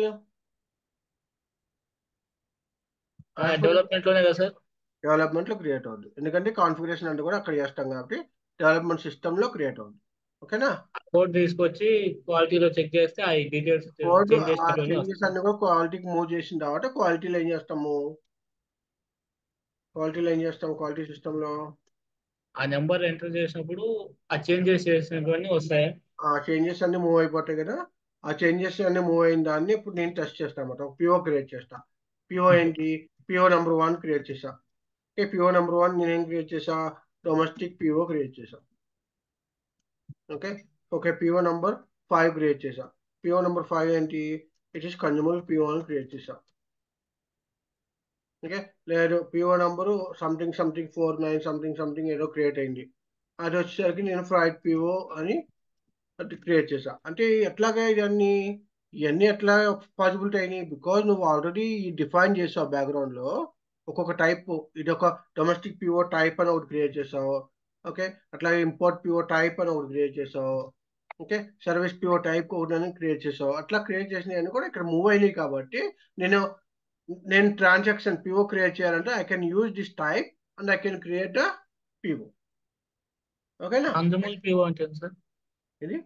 ట్రాన్స్పోర్ట్ డెవలప్మెంట్లోనే కదా సార్? డెవలప్మెంట్లో క్రియేట్ అవుతుంది. ఎందుకంటే కాన్ఫిగరేషన్ అంటే కూడా అక్కడ చేస్తాం కాబట్టి డెవలప్మెంట్ సిస్టంలో క్రియేట్ అవుతుంది. ఓకేనా? కోడ్ తీసుకొచ్చి క్వాలిటీలో చెక్ చేస్తే ఆ డీటెయిల్స్ కోడ్ చేంజ్ ఆ చేసినట్టువన్నీ చేంజెస్ వస్తాయి. అన్ని కూడా క్వాలిటీకి మూవ్ చేసిన తర్వాత క్వాలిటీలో ఏం చేస్తాము, క్వాలిటీ సిస్టంలో ఆ నెంబర్ ఎంటర్ చేసినప్పుడు ఆ చేంజెస్ చేసినటువన్నీ వస్తాయి. ఆ చేంజెస్ అన్ని మూవ్ అయిపోతాయి కదా. ఆ చేంజెస్ అన్ని మూవ్ అయిన దాన్ని ఇప్పుడు నేను టెస్ట్ చేస్తాను అన్నమాట. పిఓ క్రియేట్ చేస్తా. పిఓ ఏంటి, పిఓ నెంబర్ 1 క్రియేట్ చేసా. ఓకే, పిఓ నెంబర్ 1 నేనేం క్రియేట్ చేసా, డొమెస్టిక్ పిఓ క్రియేట్ చేసా. Okay, okay, PO number 5 create చేసా. పిఓ నెంబర్ 5 ఏంటి, ఇట్ ఈస్ కన్జ్యూమర్ పిఓ అని క్రియేట్ చేసా. ఓకే, లేదు PO number something something 49 something something ఏదో క్రియేట్ అయింది. అది వచ్చేసరికి నేను ఫ్రైడ్ పిఓ అని అది క్రియేట్ చేసా. అంటే ఎట్లాగా ఇవన్నీ ఎట్లా పాసిబిలిటీ అయినాయి, బికాజ్ నువ్వు ఆల్రెడీ డిఫైన్ చేసావు బ్యాక్గ్రౌండ్లో ఒక్కొక్క టైప్. ఇది ఒక డొమెస్టిక్ పిఓ టైప్ అని ఒకటి క్రియేట్ చేసావు. ఓకే, అట్లాగే ఇంపోర్ట్ పిఓ టైప్ అని ఒకటి క్రియేట్ చేసావు. ఓకే, సర్వీస్ పిఓ టైప్ ఒకటి క్రియేట్ చేసావు. అట్లా క్రియేట్ చేసినవి కూడా ఇక్కడ మూవ్ అయినాయి కాబట్టి నేను నేను ట్రాన్సాక్షన్ పిఓ క్రియేట్ చేయాలంటే I can use this type and I can create a PO. ఓకేనా? కన్జ్యూమర్ పిఓ అంటే ఏంటి సార్? ఇది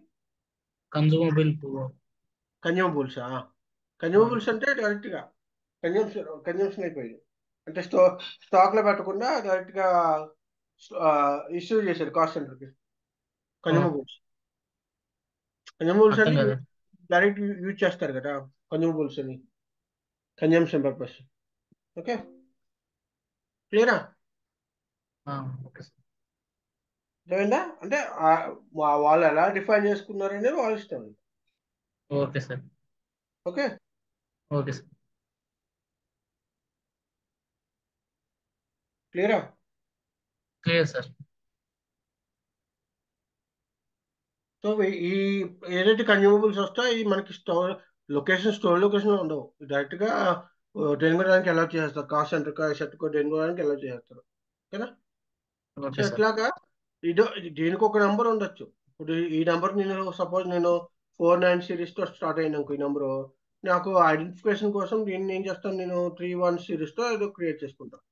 కన్జ్యూమబుల్ పిఓ. కన్జ్యూమబుల్సా? కన్జ్యూమబుల్స్ అంటే డైరెక్ట్గా కన్జ్యూమ్షన్ అయిపోయింది. అంటే స్టాక్లో పెట్టకుండా డైరెక్ట్గా ఇష్యూ చేశారు కాస్ట్ సెంటర్కి. కన్జ్యూమబుల్స్ కన్జ్యూమబుల్స్ అర్థం అని కదా. డైరెక్ట్ యూజ్ చేస్తారు కదా కన్జ్యూమబుల్స్ అని, కన్జంప్షన్ పర్పస్. ఓకే, క్లియరా? Okay sir. అర్థమైందా? అంటే వాళ్ళు ఎలా డిఫైన్ చేసుకున్నారు అనేది వాళ్ళ ఇష్టం. Okay sir. Okay, okay sir. క్లియరా? Clear sir. సో ఈ ఏదైతే కన్జ్యూమబుల్స్ వస్తాయో ఈ మనకి స్టోర్ లొకేషన్ ఉండవు. డైరెక్ట్గా డెలివరీ చేయడానికి అలౌ చేస్తారు. కాస్ట్ సెంటర్ సెట్కో డెలివరీ చేయడానికి అలౌ చేస్తారు. ఓకేనా? So okay sir. ఎట్లాగా దీనికి ఒక నెంబర్ ఉండొచ్చు. ఇప్పుడు ఈ నెంబర్ నేను సపోజ్ నేను 49 సిరీస్తో స్టార్ట్ అయిన అనుకో, ఈ నెంబరు నాకు ఐడెంటిఫికేషన్ కోసం దీన్ని ఏం చేస్తాను, నేను 31 సిరీస్తో ఏదో క్రియేట్ చేసుకుంటాను.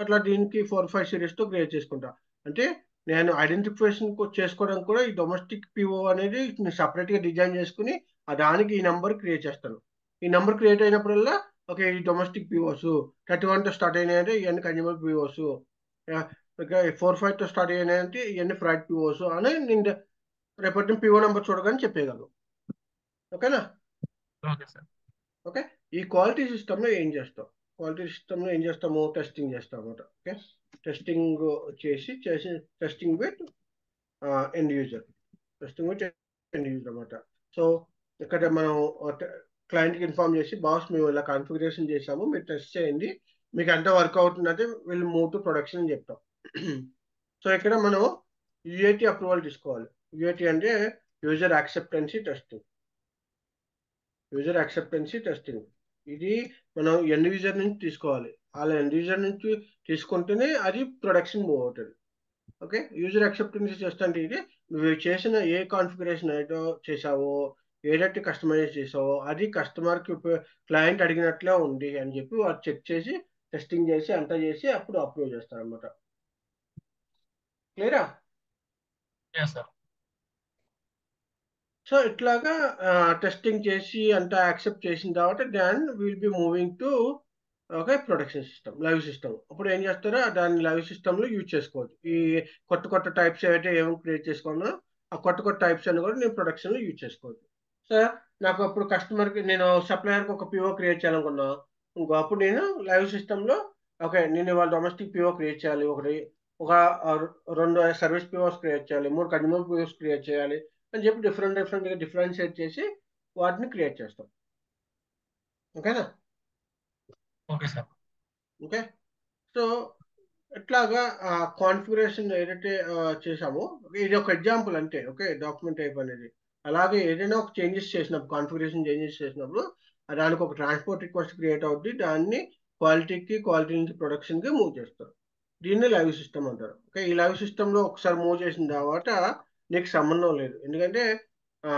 అట్లా దీనికి 45 సిరీస్తో క్రియేట్ చేసుకుంటా. అంటే నేను ఐడెంటిఫికేషన్ చేసుకోవడానికి కూడా ఈ డొమెస్టిక్ పిఓ అనేది నేను సపరేట్గా డిజైన్ చేసుకుని దానికి ఈ నెంబర్ క్రియేట్ చేస్తాను. ఈ నెంబర్ క్రియేట్ అయినప్పుడల్లా ఓకే ఈ డొమెస్టిక్ పిఓస్ 31తో స్టార్ట్ అయినాయంటే ఇవన్నీ కన్జ్యూమర్ పిఓస్, ఓకే 45తో స్టార్ట్ అయినాయంటే ఇవన్నీ ఫ్రైడ్ పిఓస్ అని నేను రేపటి పిఓ నెంబర్ చూడగానే చెప్పేయగలను. ఓకేనా? Okay sir. ఓకే, ఈ క్వాలిటీ సిస్టంలో ఏం చేస్తాం, క్వాలిటీ సిస్టంలో ఏం చేస్తాము, టెస్టింగ్ చేస్తాం అన్నమాట. ఓకే, టెస్టింగ్ చేసి testing with end user, testing with end user అనమాట. సో ఇక్కడ మనం క్లయింట్కి ఇన్ఫార్మ్ చేసి బాస్ మేము ఇలా కాన్ఫిగరేషన్ చేసాము, మీరు టెస్ట్ చేయండి, మీకు ఎంత వర్క్ అవుతుందంటే వీళ్ళు మూవ్ టు ప్రొడక్షన్ అని చెప్తాం. సో ఇక్కడ మనం యూఏటి అప్రూవల్ తీసుకోవాలి. యూఏటి అంటే user acceptancy testing. User acceptancy testing ఇది మనం ఎండ్ యూజర్ నుంచి తీసుకోవాలి. అలా ఎండ్ యూజర్ నుంచి తీసుకుంటేనే అది ప్రొడక్షన్ మూవ్ అవుతుంది. ఓకే, యూజర్ యాక్సెప్టెన్సీ టెస్ట్ అంటే ఇది నువ్వు చేసిన ఏ కాన్ఫిగరేషన్ ఏదో చేసావో, ఏదైతే కస్టమైజ్ చేసావో అది కస్టమర్కి క్లయింట్ అడిగినట్లే ఉంది అని చెప్పి వాళ్ళు చెక్ చేసి టెస్టింగ్ చేసి అంతా చేసి అప్పుడు అప్రూవ్ చేస్తారనమాట. క్లియరా? సార్. సో ఇట్లాగా టెస్టింగ్ చేసి అంతా యాక్సెప్ట్ చేసిన తర్వాత then will be moving to okay production system, live system. అప్పుడు ఏం చేస్తారో దాన్ని లైవ్ సిస్టంలో యూజ్ చేసుకోవచ్చు. ఈ కొత్త కొత్త టైప్స్ ఏవైతే ఏమైనా క్రియేట్ చేసుకున్నా ఆ కొత్త కొత్త టైప్స్ అని కూడా నేను ప్రొడక్షన్లో యూజ్ చేసుకోవచ్చు. సో నాకు అప్పుడు కస్టమర్కి నేను సప్లయర్కి ఒక పిఓ క్రియేట్ చేయాలనుకున్నా. ఇంకో అప్పుడు నేను లైవ్ సిస్టంలో ఓకే నేను ఇవాళ డొమెస్టిక్ పిఓ క్రియేట్ చేయాలి, ఒక 2 సర్వీస్ పిఓస్ క్రియేట్ చేయాలి, 3 కన్జ్యూమర్ పిఓస్ క్రియేట్ చేయాలి అని చెప్పి డిఫరెంట్గా డిఫరెన్షియేట్ చేసి వాటిని క్రియేట్ చేస్తాం. ఓకేనా? Okay sir. ఓకే. సో ఇట్లాగా కాన్ఫిగరేషన్ ఏదైతే చేసామో ఇది ఒక ఎగ్జాంపుల్ అంతే. ఓకే, డాక్యుమెంట్ టైప్ అనేది. అలాగే ఏదైనా ఒక చేంజెస్ చేసినప్పుడు, కాన్ఫిగరేషన్ చేంజెస్ చేసినప్పుడు దానికి ఒక ట్రాన్స్పోర్ట్ రిక్వెస్ట్ క్రియేట్ అవుద్ది. దాన్ని క్వాలిటీ నుంచి ప్రొడక్షన్కి మూవ్ చేస్తారు. దీన్ని లైవ్ సిస్టమ్ అంటారు. ఓకే, ఈ లైవ్ సిస్టంలో ఒకసారి మూవ్ చేసిన తర్వాత నీకు సంబంధం లేదు, ఎందుకంటే ఆ,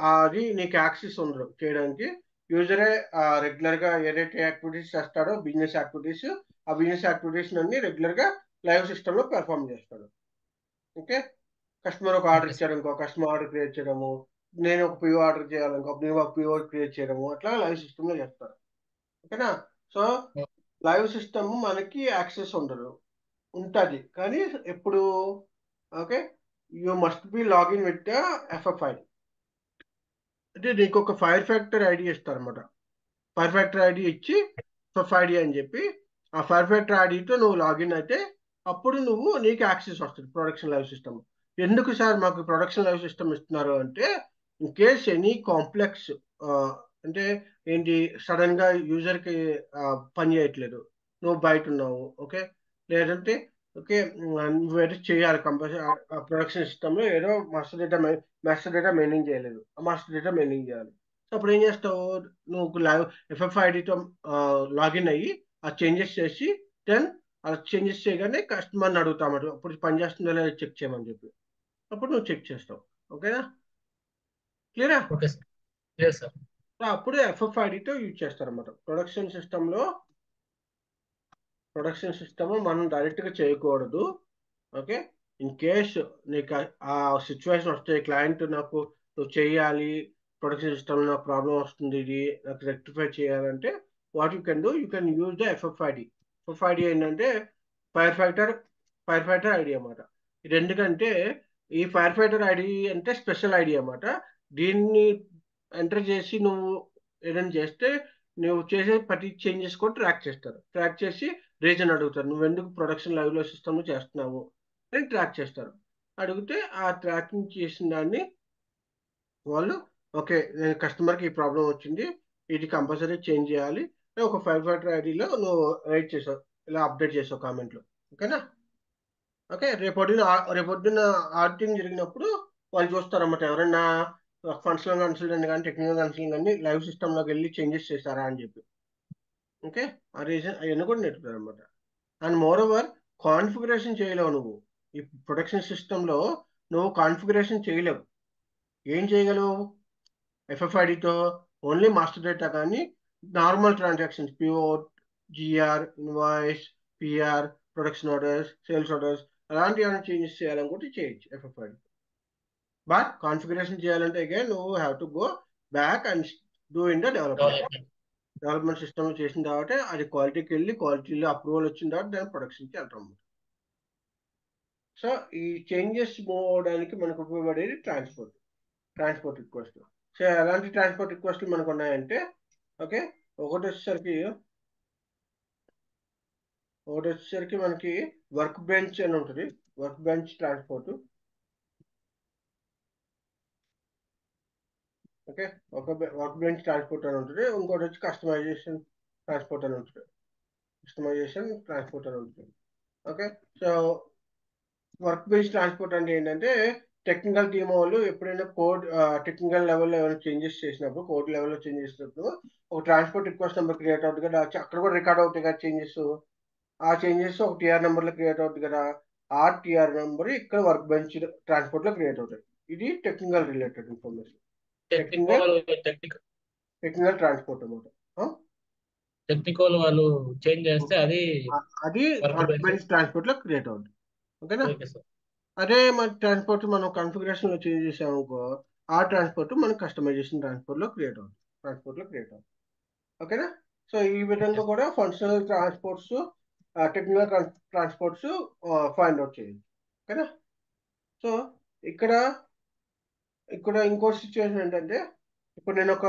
అది నీకు యాక్సెస్ ఉండదు చేయడానికి. యూజరే రెగ్యులర్గా ఏదైతే యాక్టివిటీస్ చేస్తాడో బిజినెస్ యాక్టివిటీస్, ఆ బిజినెస్ యాక్టివిటీస్ అన్ని రెగ్యులర్గా లైవ్ సిస్టంలో పెర్ఫామ్ చేస్తాడు. ఓకే, కస్టమర్ ఒక ఆర్డర్ ఓకే సార్. ఇచ్చాడు, ఇంకో కస్టమర్ ఆర్డర్ క్రియేట్ చేయడము, నేను ఒక పిఓ ఆర్డర్ చేయాలి, ఇంకో నేను ఒక పిఓ క్రియేట్ చేయడము, అట్లా లైవ్ సిస్టంలో చేస్తారు. ఓకేనా? సో లైవ్ సిస్టమ్ మనకి యాక్సెస్ ఉండదు, ఉంటుంది కానీ ఎప్పుడు okay you must be login with FFI. అంటే నీకు ఒక ఫైర్ ఫ్యాక్టర్ ఐడి ఇస్తారన్నమాట. ఫైర్ ఫ్యాక్టర్ ఐడి ఇచ్చి ఎఫ్ఎఫ్ఐడి అని చెప్పి ఆ ఫైర్ ఫ్యాక్టర్ ఐడితో నువ్వు లాగిన్ అయితే అప్పుడు నీకు యాక్సెస్ వస్తుంది ప్రొడక్షన్ లైవ్ సిస్టమ్. ఎందుకు సార్ మాకు ప్రొడక్షన్ లైవ్ సిస్టమ్ ఇస్తున్నారు అంటే, ఇన్ కేస్ ఎనీ కాంప్లెక్స్ అంటే ఏంటి సడన్ గా యూజర్కి పని చేయట్లేదు, నువ్వు బయట ఉన్నావు, ఓకే, లేదంటే ఓకే నువ్వు ఏదో చేయాలి కంపల్సరీ ప్రొడక్షన్ సిస్టంలో ఏదో మాస్టర్ డేటా మెయింటైన్ చేయలేదు, ఆ మాస్టర్ డేటా మెయింటైన్ చేయాలి. సో అప్పుడు ఏం చేస్తావు, నువ్వు లైవ్ ఎఫ్ఎఫ్ఐడితో లాగిన్ అయ్యి ఆ చేంజెస్ చేసి దెన్ అలా చేంజెస్ చేయగానే కస్టమర్ని అడుగుతామట అప్పుడు పని చేస్తుందో లేదో చెక్ చేయమని చెప్పి, అప్పుడు నువ్వు చెక్ చేస్తావు. ఓకేనా? క్లియరా? Okay sir. లేదు సార్. అప్పుడు ఎఫ్ఎఫ్ఐడితో యూజ్ చేస్తారన్నమాట ప్రొడక్షన్ సిస్టమ్ మనం డైరెక్ట్గా చేయకూడదు. ఓకే, ఇన్ కేస్ నీకు ఆ సిచ్యువేషన్ వస్తే క్లయింట్ నాకు నువ్వు చేయాలి, ప్రొడక్షన్ సిస్టమ్ నాకు ప్రాబ్లం వస్తుంది, ఇది నాకు రెక్టిఫై చేయాలంటే what you can use the FFID. FFID ఏంటంటే fire fighter fire fighter ID అన్నమాట. ఇది ఎందుకంటే ఈ ఫైర్ ఫైటర్ ఐడి అంటే స్పెషల్ ఐడి అన్నమాట. దీన్ని ఎంటర్ చేసి నువ్వు ఏదైనా చేస్తే నువ్వు చేసే ప్రతి చేంజెస్ కూడా ట్రాక్ చేస్తారు. ట్రాక్ చేసి రీజన్ అడుగుతారు, నువ్వు ఎందుకు ప్రొడక్షన్ లైవ్లో సిస్టమ్ చేస్తున్నావు అని ట్రాక్ చేస్తారు. అడిగితే ఆ ట్రాకింగ్ చేసిన దాన్ని వాళ్ళు ఓకే కస్టమర్కి ఈ ప్రాబ్లం వచ్చింది, ఇది కంపల్సరీ చేంజ్ చేయాలి అని ఒక ఫైర్ ఫైటర్ ఐడిలో నువ్వు రైట్ చేసావు, ఇలా అప్డేట్ చేసావు కామెంట్లో. ఓకేనా? ఓకే, రేపొద్దున ఆడిటింగ్ జరిగినప్పుడు వాళ్ళు చూస్తారన్నమాట ఎవరైనా ఫంక్షనల్ కన్సల్టెంట్ కానీ టెక్నికల్ కన్సల్టెంట్ కానీ లైవ్ సిస్టంలోకి వెళ్ళి చేంజెస్ చేశారా అని చెప్పి. ఓకే, ఆ రీజన్ అవన్నీ కూడా నేర్పుతారు అనమాట. అండ్ మోర్ ఓవర్ కాన్ఫిగరేషన్ చేయలేవు నువ్వు ఈ ప్రొడక్షన్ సిస్టంలో, నువ్వు కాన్ఫిగరేషన్ చేయలేవు. ఏం చేయగలవు ఎఫ్ఎఫ్ఐడితో? ఓన్లీ మాస్టర్ డేటా కానీ normal transactions PO, GR, invoice, PR, production orders, sales orders అలాంటి ఏమైనా చేంజెస్ చేయాలనుకుంటే చేయొచ్చు ఎఫ్ఎఫ్ఐడి. బట్ కాన్ఫిగరేషన్ చేయాలంటే అగైన్ నువ్వు have to go back and do in the development system చేసిన తర్వాత అది క్వాలిటీకి వెళ్ళి క్వాలిటీలో అప్రూవల్ వచ్చిన తర్వాత దాని ప్రొడక్షన్కి వెళ్తాం. సో ఈ చేంజెస్ మూవ్ అవడానికి మనకు ఉపయోగపడేది ట్రాన్స్పోర్ట్ రిక్వెస్ట్. సో ఎలాంటి ట్రాన్స్పోర్ట్ రిక్వెస్ట్లు మనకు ఉన్నాయంటే ఓకే ఒకటి వచ్చేసరికి మనకి వర్క్ బెంచ్ అని ఉంటుంది, వర్క్ బెంచ్ ట్రాన్స్పోర్ట్. ఓకే, ఒక వర్క్ బెంచ్ ట్రాన్స్పోర్ట్ అని ఉంటుంది. ఇంకోటి వచ్చి కస్టమైజేషన్ ట్రాన్స్పోర్ట్ అని ఉంటుంది. Okay, so work based transport అంటే ఏంటంటే టెక్నికల్ టీమ్ వాళ్ళు ఎప్పుడైనా టెక్నికల్ లెవెల్లో ఏమైనా చేంజెస్ చేసినప్పుడు, కోడ్ లెవెల్లో చేంజ్ చేసినప్పుడు ఒక ట్రాన్స్పోర్ట్ రిక్వెస్ట్ నెంబర్ క్రియేట్ అవుతుంది కదా, అక్కడ కూడా రికార్డ్ అవుతాయి కదా చేంజెస్. ఆ చేంజెస్ ఒక టీఆర్ నెంబర్లో క్రియేట్ అవుతుంది కదా, ఆ టీఆర్ నెంబర్ ఇక్కడ వర్క్ బెంచ్ ట్రాన్స్పోర్ట్లో క్రియేట్ అవుతాయి. ఇది technical related information. Technical technical technical technical transport అన్నమాట. టెక్నికల్ వాళ్ళు చేంజ్ చేస్తే అది అది వర్క్ వర్క్ బెంచ్. బెంచ్ ట్రాన్స్పోర్ట్లో క్రియేట్ అవుతుంది. ఓకేనా? Okay sir. అదే మన ట్రాన్స్పోర్ట్ మనం కాన్ఫిగరేషన్ లో చేంజ్ చేసామనుకో, ఆ ట్రాన్స్పోర్ట్ మన కస్టమైజేషన్ ట్రాన్స్పోర్ట్ లో క్రియేట్ అవుతుంది. ఓకేనా? సో ఈ ఓకే విధంగా సార్. కూడా functional transports, technical transports find out చేయొచ్చు. ఓకేనా? సో ఇక్కడ ఇక్కడ ఇంకో సిచ్యువేషన్ ఏంటంటే ఇప్పుడు నేను ఒక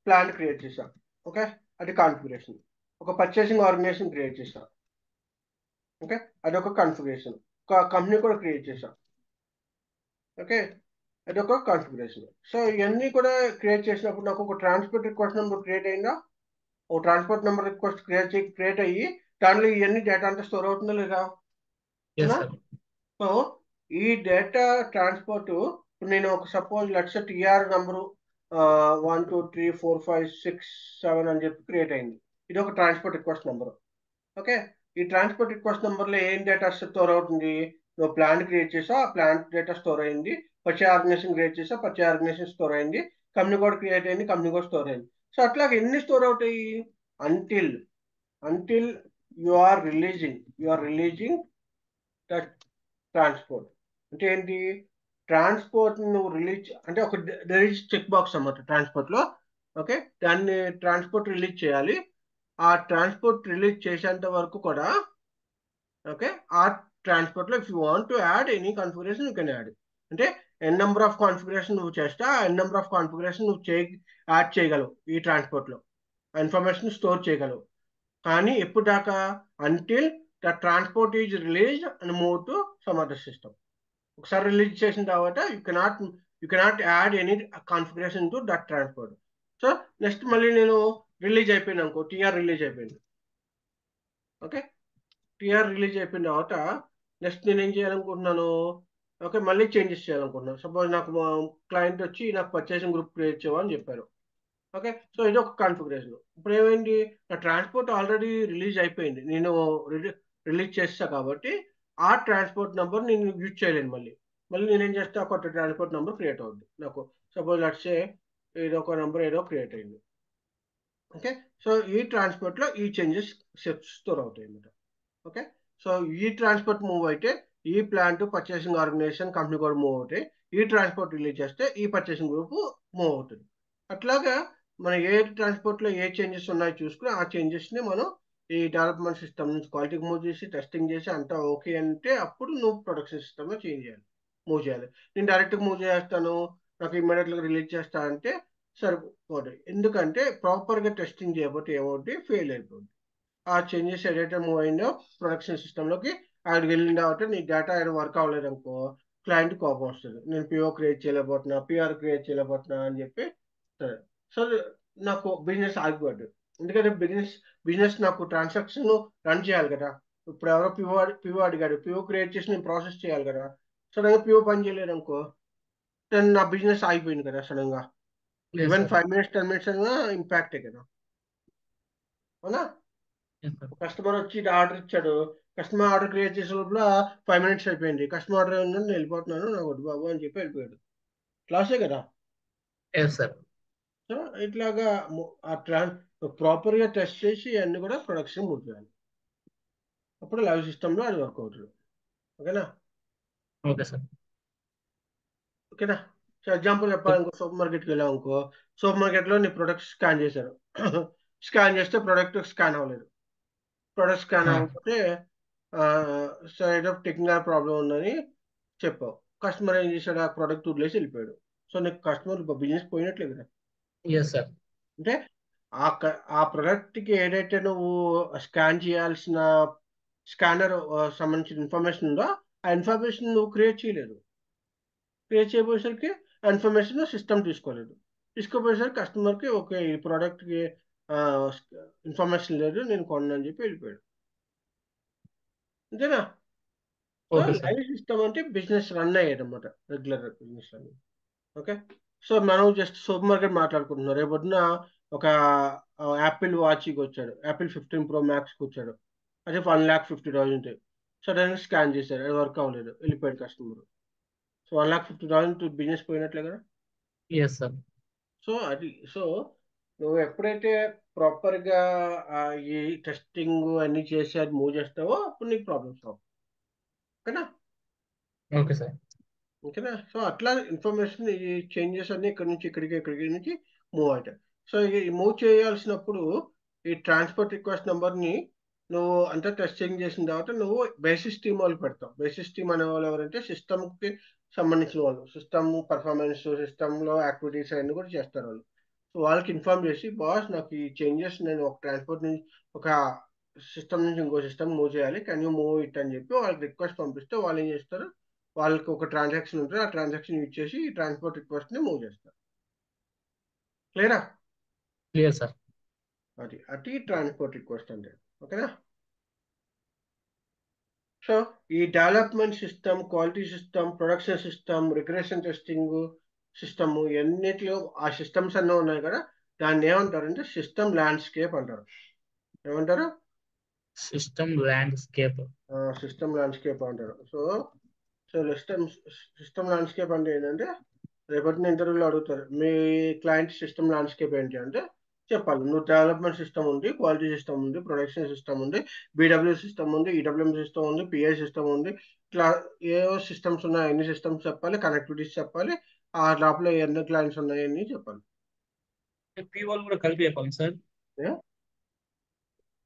ప్లాన్ క్రియేట్ చేశాను. ఓకే, అది కాన్ఫిగరేషన్. ఒక పర్చేసింగ్ ఆర్గనైజేషన్ క్రియేట్ చేశాను. ఓకే, అదొక కాన్ఫిగరేషన్. ఒక కంపెనీ కూడా క్రియేట్ చేశాను. ఓకే, అదొక కాన్ఫిగరేషన్. సో ఇవన్నీ కూడా క్రియేట్ చేసినప్పుడు నాకు ఒక ట్రాన్స్పోర్ట్ రిక్వెస్ట్ నెంబర్ క్రియేట్ అయిందా? ఓ ట్రాన్స్పోర్ట్ నెంబర్ రిక్వెస్ట్ క్రియేట్ అయ్యి దాంట్లో ఇవన్నీ డేటా అంతా స్టోర్ అవుతుందా లేదా? ఎస్ అవునా? సార్. సో ఈ డేటా ట్రాన్స్పోర్ట్ నేను ఒక సపోజ్ లెట్స్ టిఆర్ నంబరు 1 2 3 4 5 6 7 అని చెప్పి క్రియేట్ అయింది. ఇది ఒక ట్రాన్స్పోర్ట్ రిక్వెస్ట్ నెంబర్. ఓకే, ఈ ట్రాన్స్పోర్ట్ రిక్వెస్ట్ నెంబర్లో ఏం డేటా స్టోర్ అవుతుంది? నువ్వు ప్లాన్ క్రియేట్ చేసా, ఆ ప్లాన్ డేటా స్టోర్ అయింది. పర్చేజ్ ఆర్గనైజేషన్ క్రియేట్ చేసా, పర్చేజ్ ఆర్గనైజేషన్ స్టోర్ అయింది. కంపెనీ కూడా క్రియేట్ అయింది, కంపెనీ కూడా స్టోర్ అయింది. సో అట్లాగే ఎన్ని స్టోర్ అవుతాయి? Until until you are releasing that transport. అంటే ఏంటి? ట్రాన్స్పోర్ట్ నువ్వు రిలీజ్ అంటే ఒక రిలీజ్ చెక్ బాక్స్ అన్నమాట ట్రాన్స్పోర్ట్ లో. ఓకే, దాన్ని ట్రాన్స్పోర్ట్ రిలీజ్ చేయాలి. ఆ ట్రాన్స్పోర్ట్ రిలీజ్ చేసేంత వరకు కూడా ఓకే, ఆ ట్రాన్స్పోర్ట్ లో if you want to add any configuration you can add. అంటే ఎన్ నెంబర్ ఆఫ్ కాన్ఫిగరేషన్ నువ్వు చేస్తా, ఎన్ నెంబర్ ఆఫ్ కాన్ఫిగరేషన్ నువ్వు యాడ్ చేయగలవు ఈ ట్రాన్స్పోర్ట్ లో, ఇన్ఫర్మేషన్ స్టోర్ చేయగలవు. కానీ ఎప్పుడు దాకా? Until the transport is release and move to some other system. ఒకసారి రిలీజ్ చేసిన తర్వాత you cannot add any configuration to that transport. So next మళ్ళీ నేను రిలీజ్ అయిపోయింది అనుకో, టీఆర్ రిలీజ్ అయిపోయింది. ఓకే, టీఆర్ రిలీజ్ అయిపోయిన తర్వాత నెక్స్ట్ నేను ఏం చేయాలనుకుంటున్నాను? ఓకే, మళ్ళీ చేంజెస్ చేయాలనుకుంటున్నాను. సపోజ్ నాకు క్లయింట్ వచ్చి నాకు పర్చేసింగ్ గ్రూప్ క్రియేట్ చేయమని చెప్పారు. ఓకే, సో ఇది ఒక కాన్ఫిగరేషన్. ఇప్పుడు ఏమైంది? నా ట్రాన్స్పోర్ట్ ఆల్రెడీ రిలీజ్ అయిపోయింది, నేను రిలీజ్ చేస్తా కాబట్టి ఆ ట్రాన్స్పోర్ట్ నెంబర్ నేను యూజ్ చేయలేను. మళ్ళీ మళ్ళీ నేనేం చేస్తా? కొత్త ట్రాన్స్పోర్ట్ నెంబర్ క్రియేట్ అవుద్ది నాకు. సపోజ్ లట్సే ఏదో ఒక నెంబర్ ఏదో క్రియేట్ అయింది. ఓకే, సో ఈ ట్రాన్స్పోర్ట్లో ఈ చేంజెస్ స్టోర్ అవుతాయి అన్నమాట. ఓకే, సో ఈ ట్రాన్స్పోర్ట్ మూవ్ అయితే ఈ ప్లాంట్ పర్చేసింగ్ ఆర్గనైజేషన్ కంపెనీ కూడా మూవ్ అవుతాయి. ఈ ట్రాన్స్పోర్ట్ రిలీజ్ చేస్తే ఈ పర్చేసింగ్ గ్రూప్ మూవ్ అవుతుంది. అట్లాగా మన ఏ ట్రాన్స్పోర్ట్ లో ఏ చేంజెస్ ఉన్నాయో చూసుకుని ఆ చేంజెస్ ని మనం ఈ డెవలప్మెంట్ సిస్టమ్ నుంచి క్వాలిటీకి మూవ్ చేసి టెస్టింగ్ చేసి అంతా ఓకే అంటే అప్పుడు నువ్వు ప్రొడక్షన్ సిస్టమ్ లో మూవ్ చేయాలి. నేను డైరెక్ట్ మూవ్ చేస్తాను, నాకు ఇమ్మీడియట్ గా రిలీజ్ చేస్తా అంటే సరిపోదు. ఎందుకంటే ప్రాపర్ గా టెస్టింగ్ చేయబోతే ఏమవుతుంది? ఫెయిల్ అయిపోతుంది. ఆ చేంజెస్ ఏదైతే మూవ్ అయిందో ప్రొడక్షన్ సిస్టంలోకి అక్కడికి వెళ్ళిన తర్వాత నీ డేటా ఏదో వర్క్ అవ్వలేదు అనుకో, క్లయింట్ కోపం వస్తుంది. నేను పిఓ క్రియేట్ చేయలేకపోతున్నా, పిఆర్ క్రియేట్ చేయలేకపోతున్నా అని చెప్పి. సరే, సో నాకు బిజినెస్ ఆగిపోద్ది. ఎందుకంటే బిజినెస్ నాకు ట్రాన్సాక్షన్ రన్ చేయాలి కదా. ఇప్పుడు ఎవరో పిఓ అడిగాడు, పిఓ క్రియేట్ చేసి నేను ప్రాసెస్ చేయాలి కదా. సడన్గా పిఓ పని చేయలేదు అనుకో, then నా బిజినెస్ ఆగిపోయింది కదా సడన్గా. Yes even sir. 5 minutes 10 minutes అయినా ఇంపాక్టే కదా. అవునా? Yes sir. కస్టమర్ వచ్చి ఆర్డర్ ఇచ్చాడు, కస్టమర్ ఆర్డర్ క్రియేట్ చేసే లోపల 5 minutes అయిపోయింది. కస్టమర్ ఆర్డర్ ఉందని నేను వెళ్ళిపోతున్నాను, నాకు వద్దు బాబు అని చెప్పి వెళ్ళిపోయాడు. క్లాసే కదా. Yes sir. సో ఇట్లాగా ఆ ప్రాపర్గా టెస్ట్ చేసి అన్ని కూడా ప్రొడక్షన్ మూవ్ చేయాలి. అప్పుడు లైవ్ సిస్టంలో అది వర్క్ అవుతుంది. ఓకేనా? Okay sir. ఓకేనా? సో ఎగ్జాంపుల్ చెప్పాలనుకో, సూపర్ మార్కెట్కి వెళ్ళాం అనుకో, సూపర్ మార్కెట్లో నీ ప్రొడక్ట్ స్కాన్ చేశారు. స్కాన్ చేస్తే ప్రొడక్ట్ స్కాన్ అవ్వలేదు. ప్రొడక్ట్ స్కాన్ అవ్వకపోతే సో ఏదో టెక్నికల్ ప్రాబ్లం ఉందని చెప్పావు. కస్టమర్ ఏం చేశాడు? ఆ ప్రోడక్ట్ వదిలేసి వెళ్ళిపోయాడు. సో నీకు కస్టమర్ బిజినెస్ పోయినట్లే కదా. Yes sir. అంటే ఆ ప్రోడక్ట్కి ఏదైతే నువ్వు స్కాన్ చేయాల్సిన స్కానర్ సంబంధించిన ఇన్ఫర్మేషన్ ఉందో ఆ ఇన్ఫర్మేషన్ నువ్వు క్రియేట్ చేయలేదు. క్రియేట్ చేయబోయేసరికి ఆ ఇన్ఫర్మేషన్ సిస్టమ్ తీసుకోపోయేసరికి కస్టమర్కి ఓకే ఈ ప్రోడక్ట్కి ఇన్ఫర్మేషన్ లేదు, నేను కొన్నాను అని చెప్పి వెళ్ళిపోయాడు. అంతేనా? So okay sir. Live system అంటే బిజినెస్ రన్ అయ్యేది అనమాట, regular business run. Okay, so మనం జస్ట్ సూపర్ మార్కెట్ మాట్లాడుకుంటున్నాం. రేపొద్దున ఒక యాపిల్ వాచ్కి వచ్చాడు, యాపిల్ 15 Pro Maxకి వచ్చాడు. అదే 1,50,000. సడన్గా స్కాన్ చేశారు, అది వర్క్ అవ్వలేదు, వెళ్ళిపోయాడు కస్టమర్. సో 1,50,000 బిజినెస్ పోయినట్లే కదా. Yes sir. సో నువ్వు ఎప్పుడైతే ప్రాపర్గా ఈ టెస్టింగ్ అన్ని చేసి అది మూవ్ చేస్తావో అప్పుడు నీకు ప్రాబ్లమ్స్ రావు. ఓకేనా? Okay sir. ఓకేనా? సో అట్లా ఇన్ఫర్మేషన్ ఈ చేంజెస్ అన్ని ఇక్కడ నుంచి ఇక్కడికి నుంచి మూవ్ అవుతాయి. సో ఈ మూవ్ చేయాల్సినప్పుడు ఈ ట్రాన్స్పోర్ట్ రిక్వెస్ట్ నెంబర్ని నువ్వు అంతా టెస్టింగ్ చేసిన తర్వాత నువ్వు బేసిస్ టీమ్ వాళ్ళు పెడతావు. బేసిస్ టీమ్ అనే వాళ్ళు ఎవరంటే సిస్టమ్కి సంబంధించిన వాళ్ళు, సిస్టమ్ పర్ఫార్మెన్స్, సిస్టంలో యాక్టివిటీస్ అన్ని కూడా చేస్తారు వాళ్ళు. సో వాళ్ళకి ఇన్ఫార్మ్ చేసి, బాస్ నాకు ఈ చేంజెస్ నేను ఒక ట్రాన్స్పోర్ట్ నుంచి ఒక సిస్టమ్ నుంచి ఇంకో సిస్టమ్ మూవ్ చేయాలి, కెన్ యూ మూవ్ ఇట్ అని చెప్పి వాళ్ళకి రిక్వెస్ట్ పంపిస్తే వాళ్ళు ఏం చేస్తారు, వాళ్ళకి ఒక ట్రాన్సాక్షన్ ఉంటుంది, ఆ ట్రాన్సాక్షన్ యూజ్ చేసి ఈ ట్రాన్స్పోర్ట్ రిక్వెస్ట్ని మూవ్ చేస్తారు. క్లియరా? Clear sir. అది ట్రాన్స్పోర్ట్ రిక్వెస్ట్ అంటే. ఓకేనా? సో ఈ development system, quality system, production system, regression testing system, ఎన్నిటిలో ఆ సిస్టమ్స్ అన్నీ ఉన్నాయి కదా, దాన్ని ఏమంటారంటే సిస్టమ్ ల్యాండ్స్కేప్ అంటారు. ఏమంటారు? System landscape. సిస్టమ్ ల్యాండ్స్కేప్ అంటారు. సో సో సిస్టమ్ ల్యాండ్స్కేప్ అంటే ఏంటంటే, రేపటిన ఇంటర్వ్యూలో అడుగుతారు మీ క్లయింట్ సిస్టమ్ ల్యాండ్స్కేప్ ఏంటి అంటే చెప్పాలి. నువ్వు డెవలప్మెంట్ సిస్టమ్ ఉంది, క్వాలిటీ సిస్టమ్ ఉంది, ప్రొడక్షన్ సిస్టమ్ ఉంది, బీడబ్ల్యూ సిస్టమ్ ఉంది, ఈడబ్ల్యూఎం సిస్టమ్ ఉంది, పిఐ సిస్టమ్ ఉంది, ఇట్లా ఏవో సిస్టమ్స్ ఉన్నాయి, ఎన్ని సిస్టమ్స్ చెప్పాలి, కనెక్టివిటీస్ చెప్పాలి, ఆ లోపల ఎన్ని క్లయింట్స్ ఉన్నాయి అని చెప్పాలి. పిఓలు కూడా కలిపి చెప్పాలి సార్. ఏ?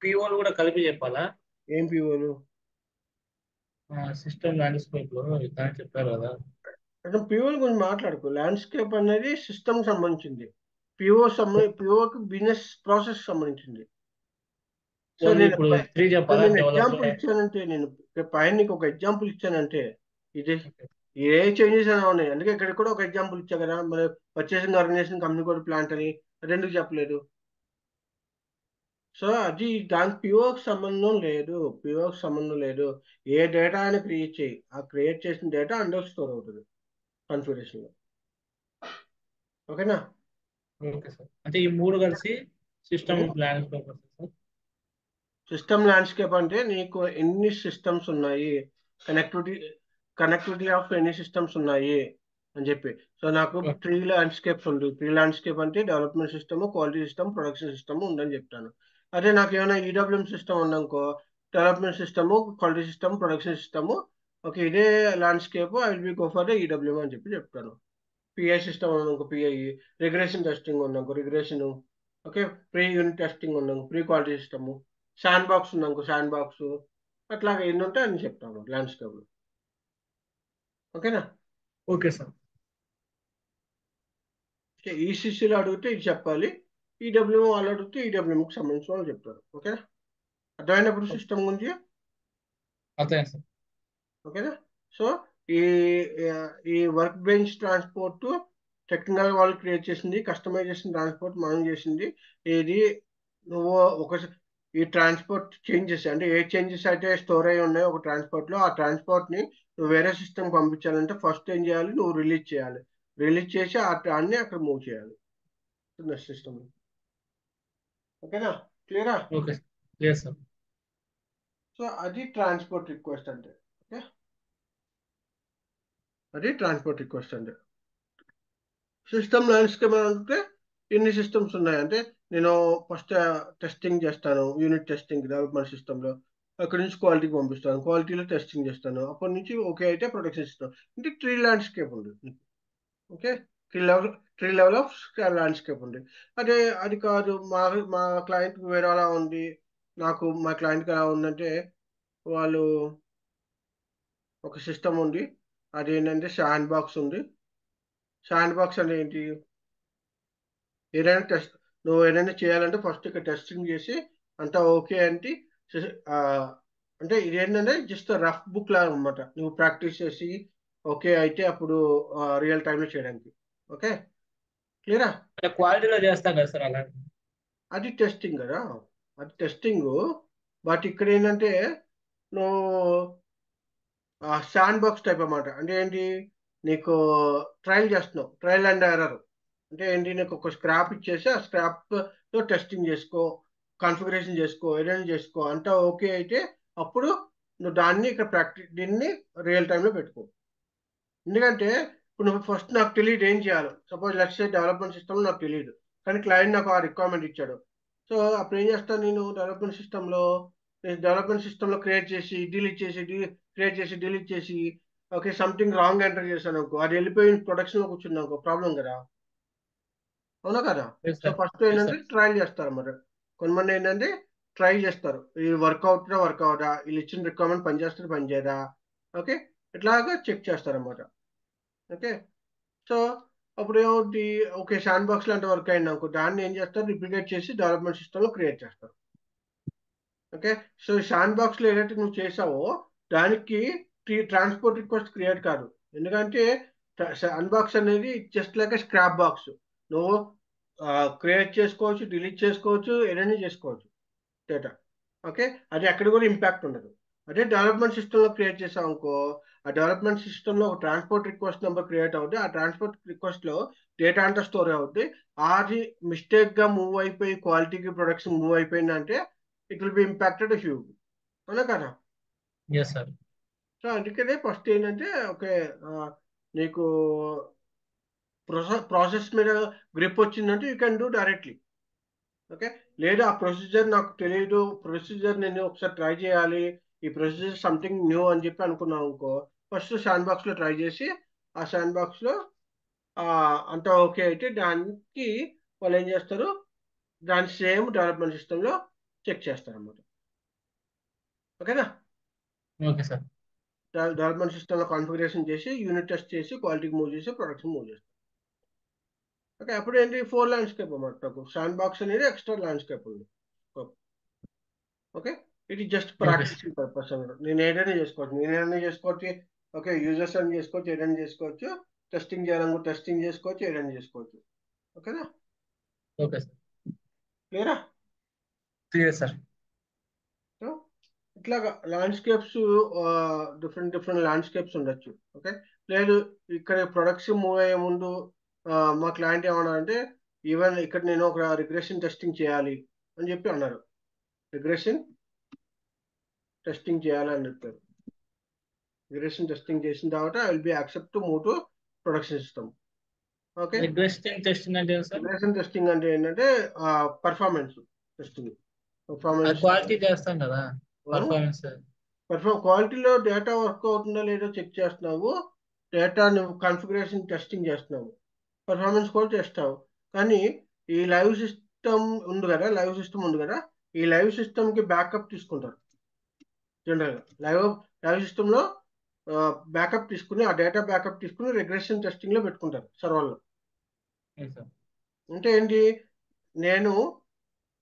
పిఓలు కూడా కలిపి చెప్పాలా? ఏం పిఓలు? సిస్టమ్ ల్యాండ్స్కేప్ లో ఇట్లా చెప్పారు కదా. అంటే పిఓల గురించి మాట్లాడుకో. ల్యాండ్స్కేప్ అనేది సిస్టమ్ సంబంధించింది, పిఓకి బిజినెస్ ప్రాసెస్ సంబంధించింది. సో ఓన్లీ నేను ఇప్పుడు 3 చెప్పాలా నేను ఎగ్జాంపుల్ డెవలప్మెంట్? ఇచ్చానంటే, నేను పైన నీకు ఒక ఎగ్జాంపుల్ ఇచ్చానంటే ఇది ఏ చేంజెస్ అయినా ఉన్నాయి, అందుకే ఇక్కడ కూడా ఒక ఎగ్జాంపుల్ ఇచ్చా కదా. మరి purchasing organization, company code, plant అని ఎందుకు చెప్పలేదు? సో అది దానికి పిఓకి సంబంధం లేదు, పిఓకి సంబంధం లేదు. ఏ డేటా అని క్రియేట్ చేయి, ఆ క్రియేట్ చేసిన డేటా అండర్ స్టోర్ అవుతుంది కాన్ఫిగరేషన్లో. ఓకేనా? Okay sir. అంటే ఈ మూడు కలిసి సిస్టమ్ ల్యాండ్స్కేప్ వస్తుంది సార్. సిస్టమ్ ల్యాండ్స్కేప్ అంటే నీకు ఎన్ని సిస్టమ్స్ ఉన్నాయి, కనెక్టివిటీ కనెక్టివిటీ ఆఫ్ ఎన్ని సిస్టమ్స్ ఉన్నాయి అని చెప్పి. సో నాకు ఓకే. 3 ల్యాండ్స్కేప్స్ ఉంది. 3 ల్యాండ్స్కేప్ అంటే development system, quality system, production system ఉందని చెప్తాను. అదే నాకు ఏమైనా ఈడబ్ల్యూఎం సిస్టమ్ ఉందనుకో, development system, quality system, production system, okay ఇదే landscape, I will be go for the EWM అని చెప్పి చెప్తాను. పిఐ సిస్టమ్ ఉందనుకో పిఐ, రిగ్రెషన్ టెస్టింగ్ ఉందనుకో regression, okay pre unit testing ఉందనుకో pre quality system, sandbox ఉందనుకో sandbox, అట్లాగా ఎన్ని ఉంటాయి అని చెప్తాను ల్యాండ్స్కేప్. ఓకేనా? Okay sir. ఈసీసీలో అడిగితే ఇది చెప్పాలి, ఈడబ్ల్యూఎం వాళ్ళు అడిగితే ఈడబ్ల్యూఎంకి సంబంధించిన వాళ్ళు చెప్తారు. ఓకేనా? అర్థమైనప్పుడు సిస్టమ్ గురించి. అదే సార్. ఓకేనా? సో ఈ ఈ వర్క్ బెంచ్ ట్రాన్స్పోర్ట్ టెక్నికల్ వాళ్ళు క్రియేట్ చేసింది, కస్టమైజేషన్ ట్రాన్స్పోర్ట్ మనం చేసింది. ఇది నువ్వు ఒక ఈ ట్రాన్స్పోర్ట్ చేంజెస్ అంటే ఏ చేంజెస్ అయితే స్టోర్ అయి ఉన్నాయో ఒక ట్రాన్స్పోర్ట్లో, ఆ ట్రాన్స్పోర్ట్ని నువ్వు వేరే సిస్టమ్ పంపించాలంటే ఫస్ట్ ఏం చేయాలి, నువ్వు రిలీజ్ చేయాలి. రిలీజ్ చేసి ఆ దాన్ని అక్కడ మూవ్ చేయాలి సిస్టమ్. ఓకేనా? క్లియరా? Okay sir. Clear sir. So అది ట్రాన్స్పోర్ట్ రిక్వెస్ట్ అంటే. ఓకే, అది ట్రాన్స్పోర్ట్ రిక్వెస్ట్ అంటే. సిస్టమ్ ల్యాండ్స్కేప్ అంటే ఎన్ని సిస్టమ్స్ ఉన్నాయంటే, నేను ఫస్ట్ టెస్టింగ్ చేస్తాను, యూనిట్ టెస్టింగ్ డెవలప్మెంట్ సిస్టంలో, అక్కడి నుంచి క్వాలిటీకి పంపిస్తాను, క్వాలిటీలో టెస్టింగ్ చేస్తాను, అప్పటి నుంచి ఓకే అయితే ప్రొడక్షన్ సిస్టమ్. అంటే ట్రీ ల్యాండ్స్కేప్ ఉంది. Okay, three level of landscape ఉంది. అదే అది కాదు, మా క్లయింట్ వేరే అలా ఉంది, నాకు మా క్లయింట్కి ఎలా ఉందంటే, వాళ్ళు ఒక సిస్టమ్ ఉంది, అది ఏంటంటే శాండ్ బాక్స్ ఉంది. శాండ్ బాక్స్ అంటే ఏంటి, ఏదైనా టెస్ట్ నువ్వు ఏదైనా చేయాలంటే ఫస్ట్ ఇక్కడ టెస్టింగ్ చేసి అంతా ఓకే అంటే, ఆ, అంటే ఇది ఏంటంటే జస్ట్ రఫ్ బుక్ లాగా అనమాట, నువ్వు ప్రాక్టీస్ చేసి ఓకే అయితే అప్పుడు రియల్ టైంలో చేయడానికి. ఓకే, క్లియరా? అంటే క్వాలిటీలో చేస్తాం కదా సార్ అలా. అది టెస్టింగ్ కదా, అది టెస్టింగ్. బట్ ఇక్కడ ఏంటంటే నువ్వు శాండ్ బాక్స్ టైప్ అన్నమాట. అంటే ఏంటి, నీకు ట్రయల్ చేస్తున్నావు, ట్రయల్ అండ్ ఎర్రర్. అంటే ఏంటి, నీకు ఒక స్క్రాప్ ఇచ్చేసి ఆ స్క్రాప్తో టెస్టింగ్ చేసుకో, కాన్ఫిగరేషన్ చేసుకో, ఏదైనా చేసుకో, అంతా ఓకే అయితే అప్పుడు నువ్వు దాన్ని ఇక్కడ దీన్ని రియల్ టైంలో పెట్టుకో. ఎందుకంటే ఇప్పుడు నువ్వు ఫస్ట్ నాకు తెలియదు ఏం చేయాలి, suppose let's say development system నాకు తెలియదు, కానీ క్లయింట్ నాకు ఆ రిక్వైర్మెంట్ ఇచ్చాడు. సో అప్పుడు ఏం చేస్తాను, నేను డెవలప్మెంట్ సిస్టంలో క్రియేట్ చేసి డిలీట్ చేసి క్రియేట్ చేసి డిలీట్ చేసి, ఓకే సంథింగ్ రాంగ్ ఎంటర్ చేశాను అనుకో, అది వెళ్ళిపోయి ప్రొడక్షన్లో కూర్చుంది అనుకో, ప్రాబ్లం కదా. అవునా కదా? Yes so sir. First yes ఏంటంటే సార్. ట్రయల్ చేస్తారు మరి. కొంతమంది ఏంటంటే ట్రై చేస్తారు. ఇది వర్కౌటా, వీళ్ళు ఇచ్చిన రిక్వైర్మెంట్ పనిచేస్తుంది పనిచేయదా, ఓకే, ఇట్లాగా చెక్ చేస్తారన్నమాట. ఓకే, సో అప్పుడు ఏమవుతుంది, ఓకే శాండ్ బాక్స్ లాంటి వర్క్ అయింది అనుకో, దాన్ని ఏం చేస్తారు, రిప్లికేట్ చేసి డెవలప్మెంట్ సిస్టంలో క్రియేట్ చేస్తారు. ఓకే, సో శాండ్ బాక్స్ లో ఏదైతే నువ్వు చేసావో దానికి ట్రాన్స్పోర్ట్ రిక్వెస్ట్ క్రియేట్ కాదు. ఎందుకంటే శాండ్ బాక్స్ అనేది జస్ట్ లైక్ స్క్రాప్ బాక్స్. నువ్వు క్రియేట్ చేసుకోవచ్చు, డిలీట్ చేసుకోవచ్చు, ఏదైనా చేసుకోవచ్చు డేటా. ఓకే, అది ఎక్కడ కూడా ఇంపాక్ట్ ఉండదు. అదే డెవలప్మెంట్ సిస్టంలో క్రియేట్ చేసాం అనుకో, ఆ డెవలప్మెంట్ సిస్టంలో ఒక ట్రాన్స్పోర్ట్ రిక్వెస్ట్ నెంబర్ క్రియేట్ అవుతుంది. ఆ ట్రాన్స్పోర్ట్ రిక్వెస్ట్ లో డేటా అంతా స్టోర్ అవుతుంది. అది మిస్టేక్ గా మూవ్ అయిపోయి క్వాలిటీకి ప్రొడక్షన్ మూవ్ అయిపోయిందంటే it will be impacted huge. అవునా కదా? Yes sir. సో అందుకనే ఫస్ట్ ఏంటంటే ఓకే, నీకు ప్రాసెస్ మీద గ్రిప్ వచ్చిందంటే you can do directly. Okay, లేదా ఆ ప్రొసీజర్ నాకు తెలియదు, ప్రొసీజర్ నేను ఒకసారి ట్రై చేయాలి, ఈ ప్రొసీజర్ సంథింగ్ న్యూ అని చెప్పి అనుకున్నాం అనుకో, ఫస్ట్ శాండ్ బాక్స్ లో ట్రై చేసి ఆ శాండ్ బాక్స్ లో అంతా ఓకే అయితే దానికి వాళ్ళు ఏం చేస్తారు, దాని సేమ్ డెవలప్మెంట్ సిస్టమ్ లో చెక్ చేస్తారు అన్నమాట. ఓకేనా? Okay sir. డెవలప్మెంట్ సిస్టమ్ లో కాన్ఫిగరేషన్ చేసి యూనిట్ టెస్ట్ చేసి క్వాలిటీకి మూవ్ చేసి ప్రొడక్షన్ మూవ్ చేస్తారు. ఓకే, అప్పుడు ఏంటి 4 ల్యాండ్స్కేప్ అన్నమాట. శాండ్ బాక్స్ అనేది ఎక్స్ట్రా ల్యాండ్స్కేప్ ఉంది. ఓకే, ఇది just okay sir. Practicing purpose అన్నమాట. నేను ఏదైనా చేసుకోవచ్చు. ఓకే, యూజర్స్ అని చేసుకోవచ్చు, ఏదైనా చేసుకోవచ్చు, టెస్టింగ్ చేయాలనుకో టెస్టింగ్ చేసుకోవచ్చు, ఏదైనా చేసుకోవచ్చు. ఓకేనా? Okay sir. క్లియరా? Clear sir. సో ఇట్లాగా ల్యాండ్స్కేప్స్, డిఫరెంట్ డిఫరెంట్ ల్యాండ్స్కేప్స్ ఉండొచ్చు. ఓకే, లేదు ఇక్కడ ప్రొడక్ట్స్ మూవ్ అయ్యే ముందు మా క్లయింట్ ఏమన్నా అంటే ఈవెన్ ఇక్కడ నేను ఒక రిగ్రెషన్ టెస్టింగ్ చేయాలి అని చెప్పి అన్నారు. రిగ్రెషన్ టెస్టింగ్ చేయాలని చెప్పారు. రిగ్రెషన్ టెస్టింగ్ చేసిన తర్వాత I will B accept to move to production system. Okay, regression testing అంటే ఏంటి సార్? రిగ్రెషన్ టెస్టింగ్ అంటే ఏంటంటే పర్ఫార్మెన్స్ టెస్టింగ్. పర్ఫార్మెన్స్ క్వాలిటీ చేస్తాం కదా, పర్ఫార్మెన్స్. క్వాలిటీలో డేటా వర్క్ అవుతుందో లేదో చెక్ చేస్తున్నావు, డేటా నువ్వు కాన్ఫిగరేషన్ టెస్టింగ్ చేస్తున్నావు, పర్ఫార్మెన్స్ కూడా చేస్తావు. కానీ ఈ లైవ్ సిస్టమ్ ఉంది కదా, ఈ లైవ్ సిస్టమ్కి బ్యాకప్ తీసుకుంటారు జనరల్గా. లైవ్ సిస్టంలో బ్యాకప్ తీసుకుని ఆ డేటా బ్యాకప్ తీసుకుని రిగ్రెషన్ టెస్టింగ్లో పెట్టుకుంటారు సర్వర్లో. Yes sir. అంటే ఏంటి, నేను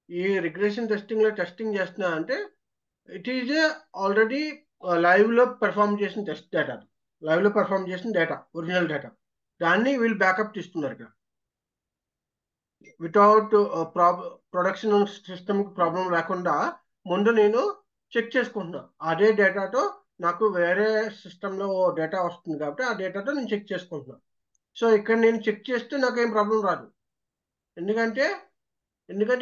ఈ రిగ్రెషన్ టెస్టింగ్లో టెస్టింగ్ చేస్తున్నా అంటే ఇట్ ఈజ్ ఆల్రెడీ లైవ్లో పెర్ఫామ్ చేసిన టెస్ట్ డేటా, లైవ్లో పెర్ఫామ్ చేసిన డేటా, ఒరిజినల్ డేటా, దాన్ని వీళ్ళు బ్యాకప్ తీస్తున్నారు ఇక్కడ. వితౌట్ ప్రొడక్షన్ సిస్టమ్కి ప్రాబ్లం లేకుండా ముందు నేను చెక్ చేసుకుంటున్నా. అదే డేటాతో నాకు వేరే సిస్టంలో డేటా వస్తుంది కాబట్టి ఆ డేటాతో నేను చెక్ చేసుకుంటున్నా. సో ఇక్కడ నేను చెక్ చేస్తే నాకేం ప్రాబ్లం రాదు. ఎందుకంటే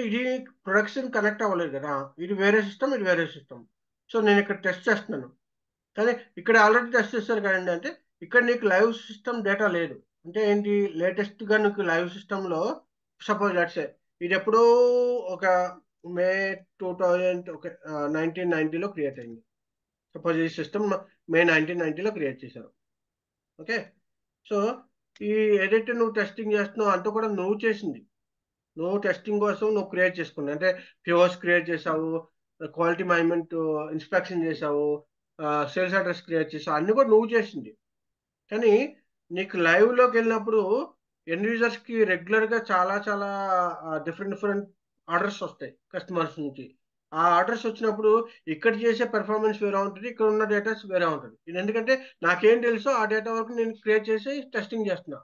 ఇది ప్రొడక్షన్ కనెక్ట్ అవ్వలేదు కదా, ఇది వేరే సిస్టమ్, ఇది వేరే సిస్టమ్. సో నేను ఇక్కడ టెస్ట్ చేస్తున్నాను. కానీ ఇక్కడ ఆల్రెడీ టెస్ట్ చేస్తారు కదండి అంటే ఇక్కడ నీకు లైవ్ సిస్టమ్ డేటా లేదు. అంటే ఏంటి, లేటెస్ట్గా నీకు లైవ్ సిస్టంలో సపోజ్ లెట్సే ఇది ఎప్పుడో ఒక మే 2000 ఒక 1990లో క్రియేట్ అయింది. సపోజ్ ఈ సిస్టమ్ మే 1990లో క్రియేట్ చేశారు. ఓకే, సో ఈ ఏదైతే నువ్వు టెస్టింగ్ చేస్తున్నావు అంతా కూడా నువ్వు చేసింది, నువ్వు టెస్టింగ్ కోసం నువ్వు క్రియేట్ చేసుకున్నావు. అంటే పిఓస్ క్రియేట్ చేసావు, క్వాలిటీ మేనేజ్మెంట్ ఇన్స్పెక్షన్ చేసావు, సేల్స్ అడ్రస్ క్రియేట్ చేసావు, అన్ని కూడా నువ్వు చేసింది. కానీ నీకు లైవ్లోకి వెళ్ళినప్పుడు ఎండ్ యూజర్స్కి రెగ్యులర్గా చాలా చాలా డిఫరెంట్ ఆర్డర్స్ వస్తాయి కస్టమర్స్ నుంచి. ఆ ఆర్డర్స్ వచ్చినప్పుడు ఇక్కడ చేసే పెర్ఫార్మెన్స్ వేరే ఉంటుంది, ఇక్కడ ఉన్న డేటాస్ వేరే ఉంటుంది. ఇది ఎందుకంటే నాకేం తెలుసో ఆ డేటా వరకు నేను క్రియేట్ చేసి టెస్టింగ్ చేస్తున్నా.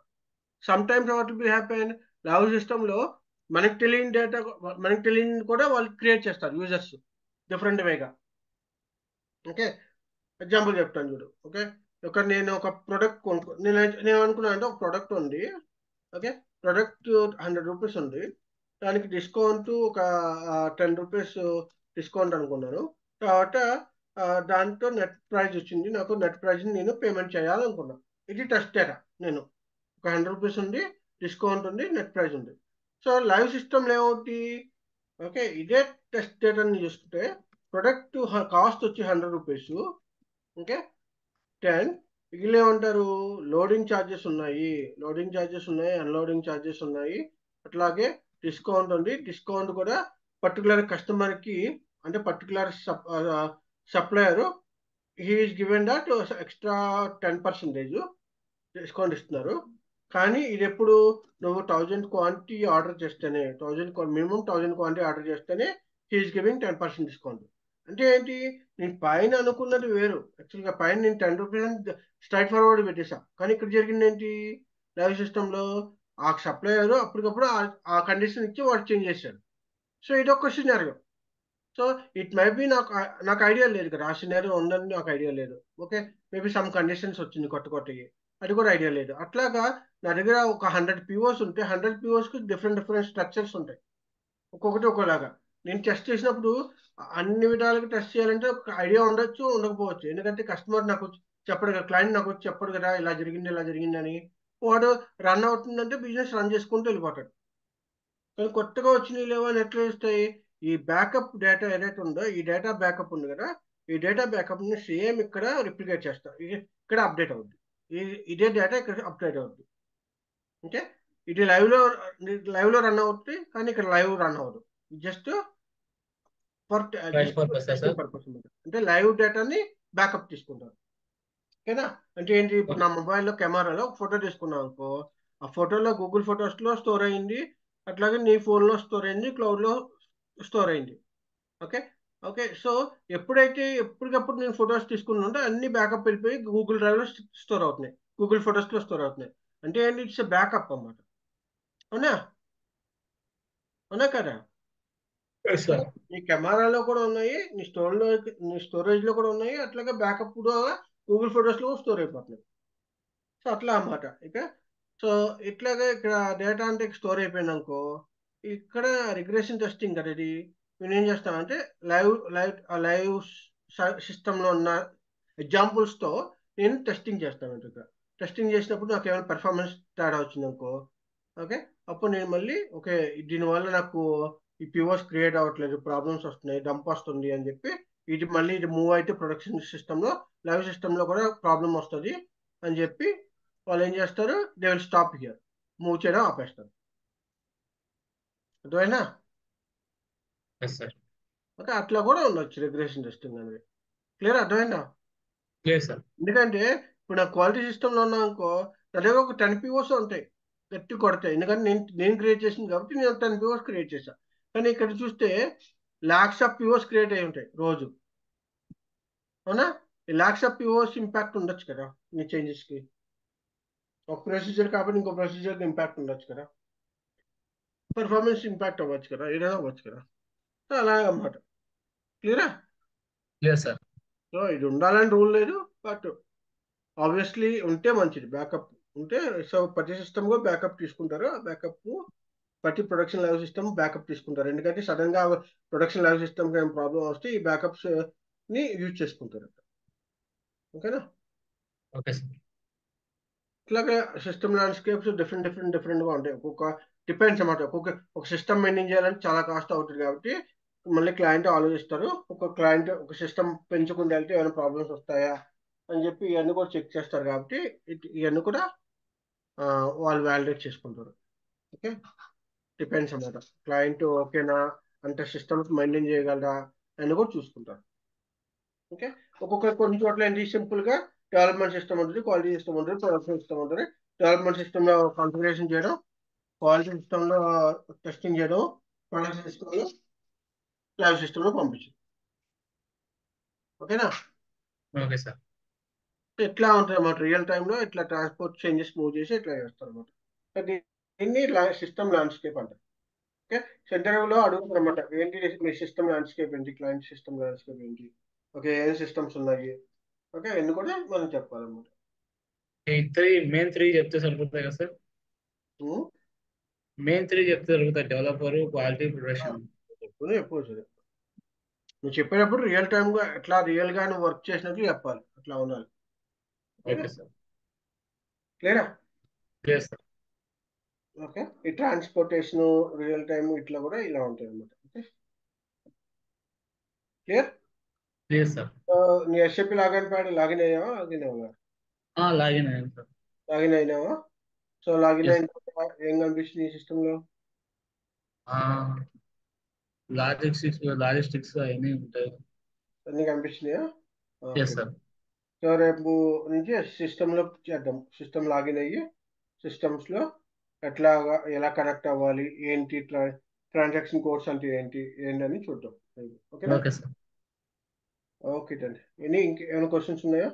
Some times what will be happen, live సిస్టంలో మనకు తెలియని డేటా, మనకు తెలియని కూడా వాళ్ళు క్రియేట్ చేస్తారు యూజర్స్ డిఫరెంట్ వేగా. ఓకే, ఎగ్జాంపుల్ చెప్తాను చూడు. ఓకే, ఒక నేను ఒక ప్రోడక్ట్ నేను అనుకున్నాను అంటే ఒక ప్రోడక్ట్ ఉంది. ఓకే, ప్రోడక్ట్ 100 రూపీస్ ఉంది, దానికి డిస్కౌంట్ ఒక 10 రూపీస్ డిస్కౌంట్ అనుకున్నాను. తర్వాత దాంతో నెట్ ప్రైస్ వచ్చింది, నాకు నెట్ ప్రైస్ నేను పేమెంట్ చేయాలనుకున్నాను. ఇది టెస్ట్ డేటా. నేను ఒక 100 రూపీస్ ఉంది, డిస్కౌంట్ ఉంది, నెట్ ప్రైస్ ఉంది. సో లైవ్ సిస్టమ్లో ఏమవుతుంది, ఓకే ఇదే టెస్ట్ డేటాని చూసుకుంటే ప్రొడక్ట్ కాస్ట్ వచ్చి 100 రూపీస్. ఓకే, 10 వీళ్ళేమంటారు, లోడింగ్ ఛార్జెస్ ఉన్నాయి, అన్లోడింగ్ ఛార్జెస్ ఉన్నాయి, అట్లాగే డిస్కౌంట్ ఉంది, డిస్కౌంట్ కూడా పర్టికులర్ కస్టమర్కి అంటే particular supplier he is given that extra 10% discount ఇస్తున్నారు. కానీ ఇది ఎప్పుడు నువ్వు 1000 క్వాంటిటీ ఆర్డర్ చేస్తేనే, మినిమం 1000 క్వాంటిటీ ఆర్డర్ చేస్తేనే హీఈస్ గివింగ్ 10% డిస్కౌంట్. అంటే ఏంటి, నేను పైన అనుకున్నది వేరు. యాక్చువల్గా పైన నేను 10 రూపీస్ స్ట్రైట్ ఫార్వర్డ్ పెట్టేసా. కానీ ఇక్కడ జరిగింది ఏంటి, లైవ్ సిస్టంలో ఆ సప్లయర్ అప్పటికప్పుడు ఆ కండిషన్ ఇచ్చి వాడు చేంజ్ చేశాడు. సో ఇది ఒక scenario. So it may be నాకు ఐడియా లేదు కదా, ఆ సినారియో ఉందని నాకు ఐడియా లేదు. ఓకే, మేబీ సమ్ కండిషన్స్ వచ్చింది కొత్తవి, అది కూడా ఐడియా లేదు. అట్లాగా నా దగ్గర ఒక 100 పిఓస్ ఉంటే 100 పిఓస్కి డిఫరెంట్ స్ట్రక్చర్స్ ఉంటాయి, ఒక్కొక్కటి ఒక్కోలాగా. నేను టెస్ట్ చేసినప్పుడు అన్ని విధాలుగా టెస్ట్ చేయాలంటే ఒక ఐడియా ఉండొచ్చు, ఉండకపోవచ్చు. ఎందుకంటే కస్టమర్ నాకు చెప్పడు కదా, క్లయింట్ నాకు వచ్చి చెప్పడు కదా ఇలా జరిగింది అని. వాడు రన్ అవుతుందంటే బిజినెస్ రన్ చేసుకుంటూ వెళ్ళిపోతాడు. కానీ కొత్తగా వచ్చినవి లేవని ఎట్లా వస్తాయి, ఈ బ్యాకప్ డేటా ఏదైతే ఉందో ఈ డేటా బ్యాకప్ ఉంది కదా, ఈ డేటా బ్యాకప్ ని సేమ్ ఇక్కడ రిప్లికేట్ చేస్తాం, ఇక్కడ అప్డేట్ అవుద్ది. ఇదే డేటా ఇక్కడ అప్డేట్ అవుద్ది. ఓకే, ఇది లైవ్ లో రన్ అవుతుంది, కానీ ఇక్కడ లైవ్ రన్ అవ్వదు. Just for trial just purpose testing sir. Purpose అనమాట. అంటే లైవ్ డేటాని బ్యాకప్ తీసుకుంటారు. ఓకేనా, అంటే ఏంటి, ఇప్పుడు నా మొబైల్లో కెమెరాలో ఒక ఫోటో తీసుకున్నాం అనుకో, ఆ ఫోటోలో గూగుల్ ఫొటోస్ లో స్టోర్ అయింది, అట్లాగే నీ ఫోన్ లో స్టోర్ అయింది, క్లౌడ్ లో స్టోర్ అయింది. Okay, okay. సో ఎప్పుడైతే ఎప్పటికప్పుడు నేను ఫొటోస్ తీసుకున్నానో అన్ని బ్యాకప్ వెళ్ళిపోయి గూగుల్ డ్రైవ్ లో స్టోర్ అవుతున్నాయి, గూగుల్ ఫొటోస్ లో స్టోర్ అవుతున్నాయి. అంటే ఏంటి, ఇట్స్ బ్యాకప్ అన్నమాట. అవునా, అవునా కదా. Yes so sir. నీ కెమెరాలో కూడా ఉన్నాయి, నీ స్టోరేజ్ లో కూడా ఉన్నాయి, అట్లాగే బ్యాకప్ కూడా గూగుల్ ఫొటోస్ లో స్టోర్ అయిపోతున్నాయి. సో అట్లా అన్నమాట. ఇక సో ఇట్లాగే ఇక్కడ డేటా అంటే స్టోర్ అయిపోయింది అనుకో, ఇక్కడ రిగ్రెషన్ టెస్టింగ్ కదా ఇది. నేను ఏం చేస్తానంటే లైవ్ లైవ్ లైవ్ సిస్టంలో ఉన్న ఎగ్జాంపుల్స్తో నేను టెస్టింగ్ చేస్తాను. ఇక్కడ టెస్టింగ్ చేసినప్పుడు నాకు ఏమైనా పెర్ఫార్మెన్స్ తేడా వచ్చింది అనుకో, ఓకే, అప్పుడు నేను మళ్ళీ ఓకే దీనివల్ల నాకు ఈ పిఓస్ క్రియేట్ అవ్వట్లేదు, ప్రాబ్లమ్స్ వస్తున్నాయి, డంప్ వస్తుంది అని చెప్పి ఇది మూవ్ అయితే ప్రొడక్షన్ సిస్టంలో, లైవ్ సిస్టంలో కూడా ప్రాబ్లం వస్తుంది అని చెప్పి వాళ్ళు ఏం చేస్తారు, they will stop here, move చేయడం ఆపేస్తారు. అర్థమైనా. Yes sir. ఓకే, అట్లా కూడా ఉండొచ్చు రిగ్రెషన్ టెస్టింగ్ అనేది. క్లియర్, అర్థమైందా. లేదు సార్. ఎందుకంటే ఇప్పుడు నా క్వాలిటీ సిస్టంలో ఉన్నా అనుకో, నా దగ్గర ఒక 10 పిఓస్ ఉంటాయి గట్టి కొడతాయి, ఎందుకంటే నేను క్రియేట్ చేసింది కాబట్టి నేను 10 పిఓస్ క్రియేట్ చేశాను. కానీ ఇక్కడ చూస్తే లాక్స్ ఆఫ్ పిఓస్ క్రియేట్ అయి ఉంటాయి రోజు. అవునా, ఈ లాక్స్ ఆఫ్ పిఓస్ ఇంపాక్ట్ ఉండొచ్చు కదా నీ చేంజెస్కి. ఒక ప్రొసీజర్ కాబట్టి ఇంకో ప్రొసీజర్కి ఇంపాక్ట్ ఉండొచ్చు కదా, పెర్ఫార్మెన్స్ ఇంపాక్ట్ అవ్వచ్చు కదా, ఏదైనా అవ్వచ్చు కదా. సో అలాగన్నమాట. క్లియరా. లేదు సార్. సో ఇది ఉండాలని రూల్ లేదు, బట్ ఆబ్వియస్లీ ఉంటే మంచిది బ్యాకప్ ఉంటే. సో ప్రతి సిస్టమ్ కూడా బ్యాకప్ తీసుకుంటారు, ఆ బ్యాకప్ ప్రతి ప్రొడక్షన్ లైవ్ సిస్టమ్ బ్యాకప్ తీసుకుంటారు. ఎందుకంటే సడన్ గా ప్రొడక్షన్ లైవ్ సిస్టమ్ ఏం ప్రాబ్లం వస్తే ఈ బ్యాకప్స్ ని యూజ్ చేసుకుంటారు. ఓకేనా. Okay sir. ఇట్లాగే సిస్టమ్ ల్యాండ్స్కేప్స్ డిఫరెంట్ గా ఉంటాయి. డిపెండ్స్ అన్నమాట. ఒక సిస్టమ్ మెయింటైన్ చేయాలంటే చాలా కాస్ట్ అవుతుంది కాబట్టి మళ్ళీ క్లయింట్ ఆలోచిస్తారు. ఒక సిస్టమ్ పెంచుకుంటూ వెళ్తే ఏమైనా ప్రాబ్లమ్స్ వస్తాయా అని చెప్పి ఇవన్నీ కూడా చెక్ చేస్తారు కాబట్టి ఇవన్నీ కూడా ఆ, వాళ్ళు వ్యాలిడేట్ చేసుకుంటారు. ఓకే, డిపెండ్స్ అన్నమాట. క్లయింట్ ఓకేనా, అంటే సిస్టమ్స్ మెయింటైన్ చేయగలరా అని కూడా చూసుకుంటారు. ఓకే, కొన్ని చోట్ల ఏంటి, సింపుల్ గా డెవలప్మెంట్ సిస్టమ్ ఉంటుంది, క్వాలిటీ సిస్టమ్ ఉంటుంది, ప్రొడక్షన్ సిస్టమ్ ఉంటుంది. డెవలప్మెంట్ సిస్టమ్ లో కాన్ఫిగరేషన్ చేయడం, క్వాలిటీ సిస్టమ్ లో టెస్టింగ్ చేయడం, ప్రొడక్షన్ సిస్టమ్ లో లైవ్ సిస్టమ్ లో పంపించడం. ఓకేనా. Okay sir. ఇట్లా ఉంటుంది అన్నమాట. రియల్ టైంలో ఇట్లా ట్రాన్స్పోర్ట్ చేంజెస్ మూవ్ చేసి ఇట్లా చేస్తారు అనమాట. దీన్ని సిస్టమ్ ల్యాండ్స్కేప్ అంటారు. ఓకే, సెంటర్ లో అడుగుతారు అనమాట, ఏంటి మీ సిస్టమ్ ల్యాండ్స్కేప్ ఏంటి, క్లయింట్ సిస్టమ్ ల్యాండ్స్కేప్ ఏంటి, ఓకే ఏం సిస్టమ్స్ ఉన్నాయి, ఓకే ఎన్ని కూడా మనం చెప్పాలన్నమాట. ఈ మెయిన్ త్రీ చెప్తే సరిపోతాయి కదా సార్. ఉమ్, మెయిన్ త్రీ చెప్తే సరిపోతాయి, డెవలపర్, క్వాలిటీ, ఆ, ప్రొడక్షన్. ఎప్పుడు సరే నువ్వు చెప్పేటప్పుడు రియల్ టైమ్ గా ఎట్లా రియల్ గా నువ్వు వర్క్ చేసినట్టు చెప్పాలి, అట్లా ఉండాలి. Okay sir. క్లియరా. లేదు సార్. ఓకే, ఈ ట్రాన్స్పోర్టేషన్ రియల్ టైమ్ ఇట్లా కూడా ఇలా ఉంటాయి అన్నమాట. Okay, clear. లేదు సార్. నీ ఎస్ఏపి లాగిన్ అయ్యావా, లాగిన్ అయ్యాను సార్. లాగిన్ అయినావా. So login yes. అయిన తర్వాత ఏం కనిపిస్తుంది ఈ సిస్టమ్ లో. లాజిస్టిక్స్ అవన్నీ ఉంటాయి. అన్ని కనిపించినాయా? Yes okay. సార్. సో రేపు నుంచి సిస్టంలో చేద్దాం. సిస్టమ్ లాగిన్ అయ్యి సిస్టమ్స్లో ఎలా కనెక్ట్ అవ్వాలి, ఏంటి ట్రాన్సాక్షన్ కోడ్స్ అంటే ఏంటని చూద్దాం. ఓకేనా? Okay sir. ఓకే అండి. ఇంకేమైనా క్వశ్చన్స్ ఉన్నాయా?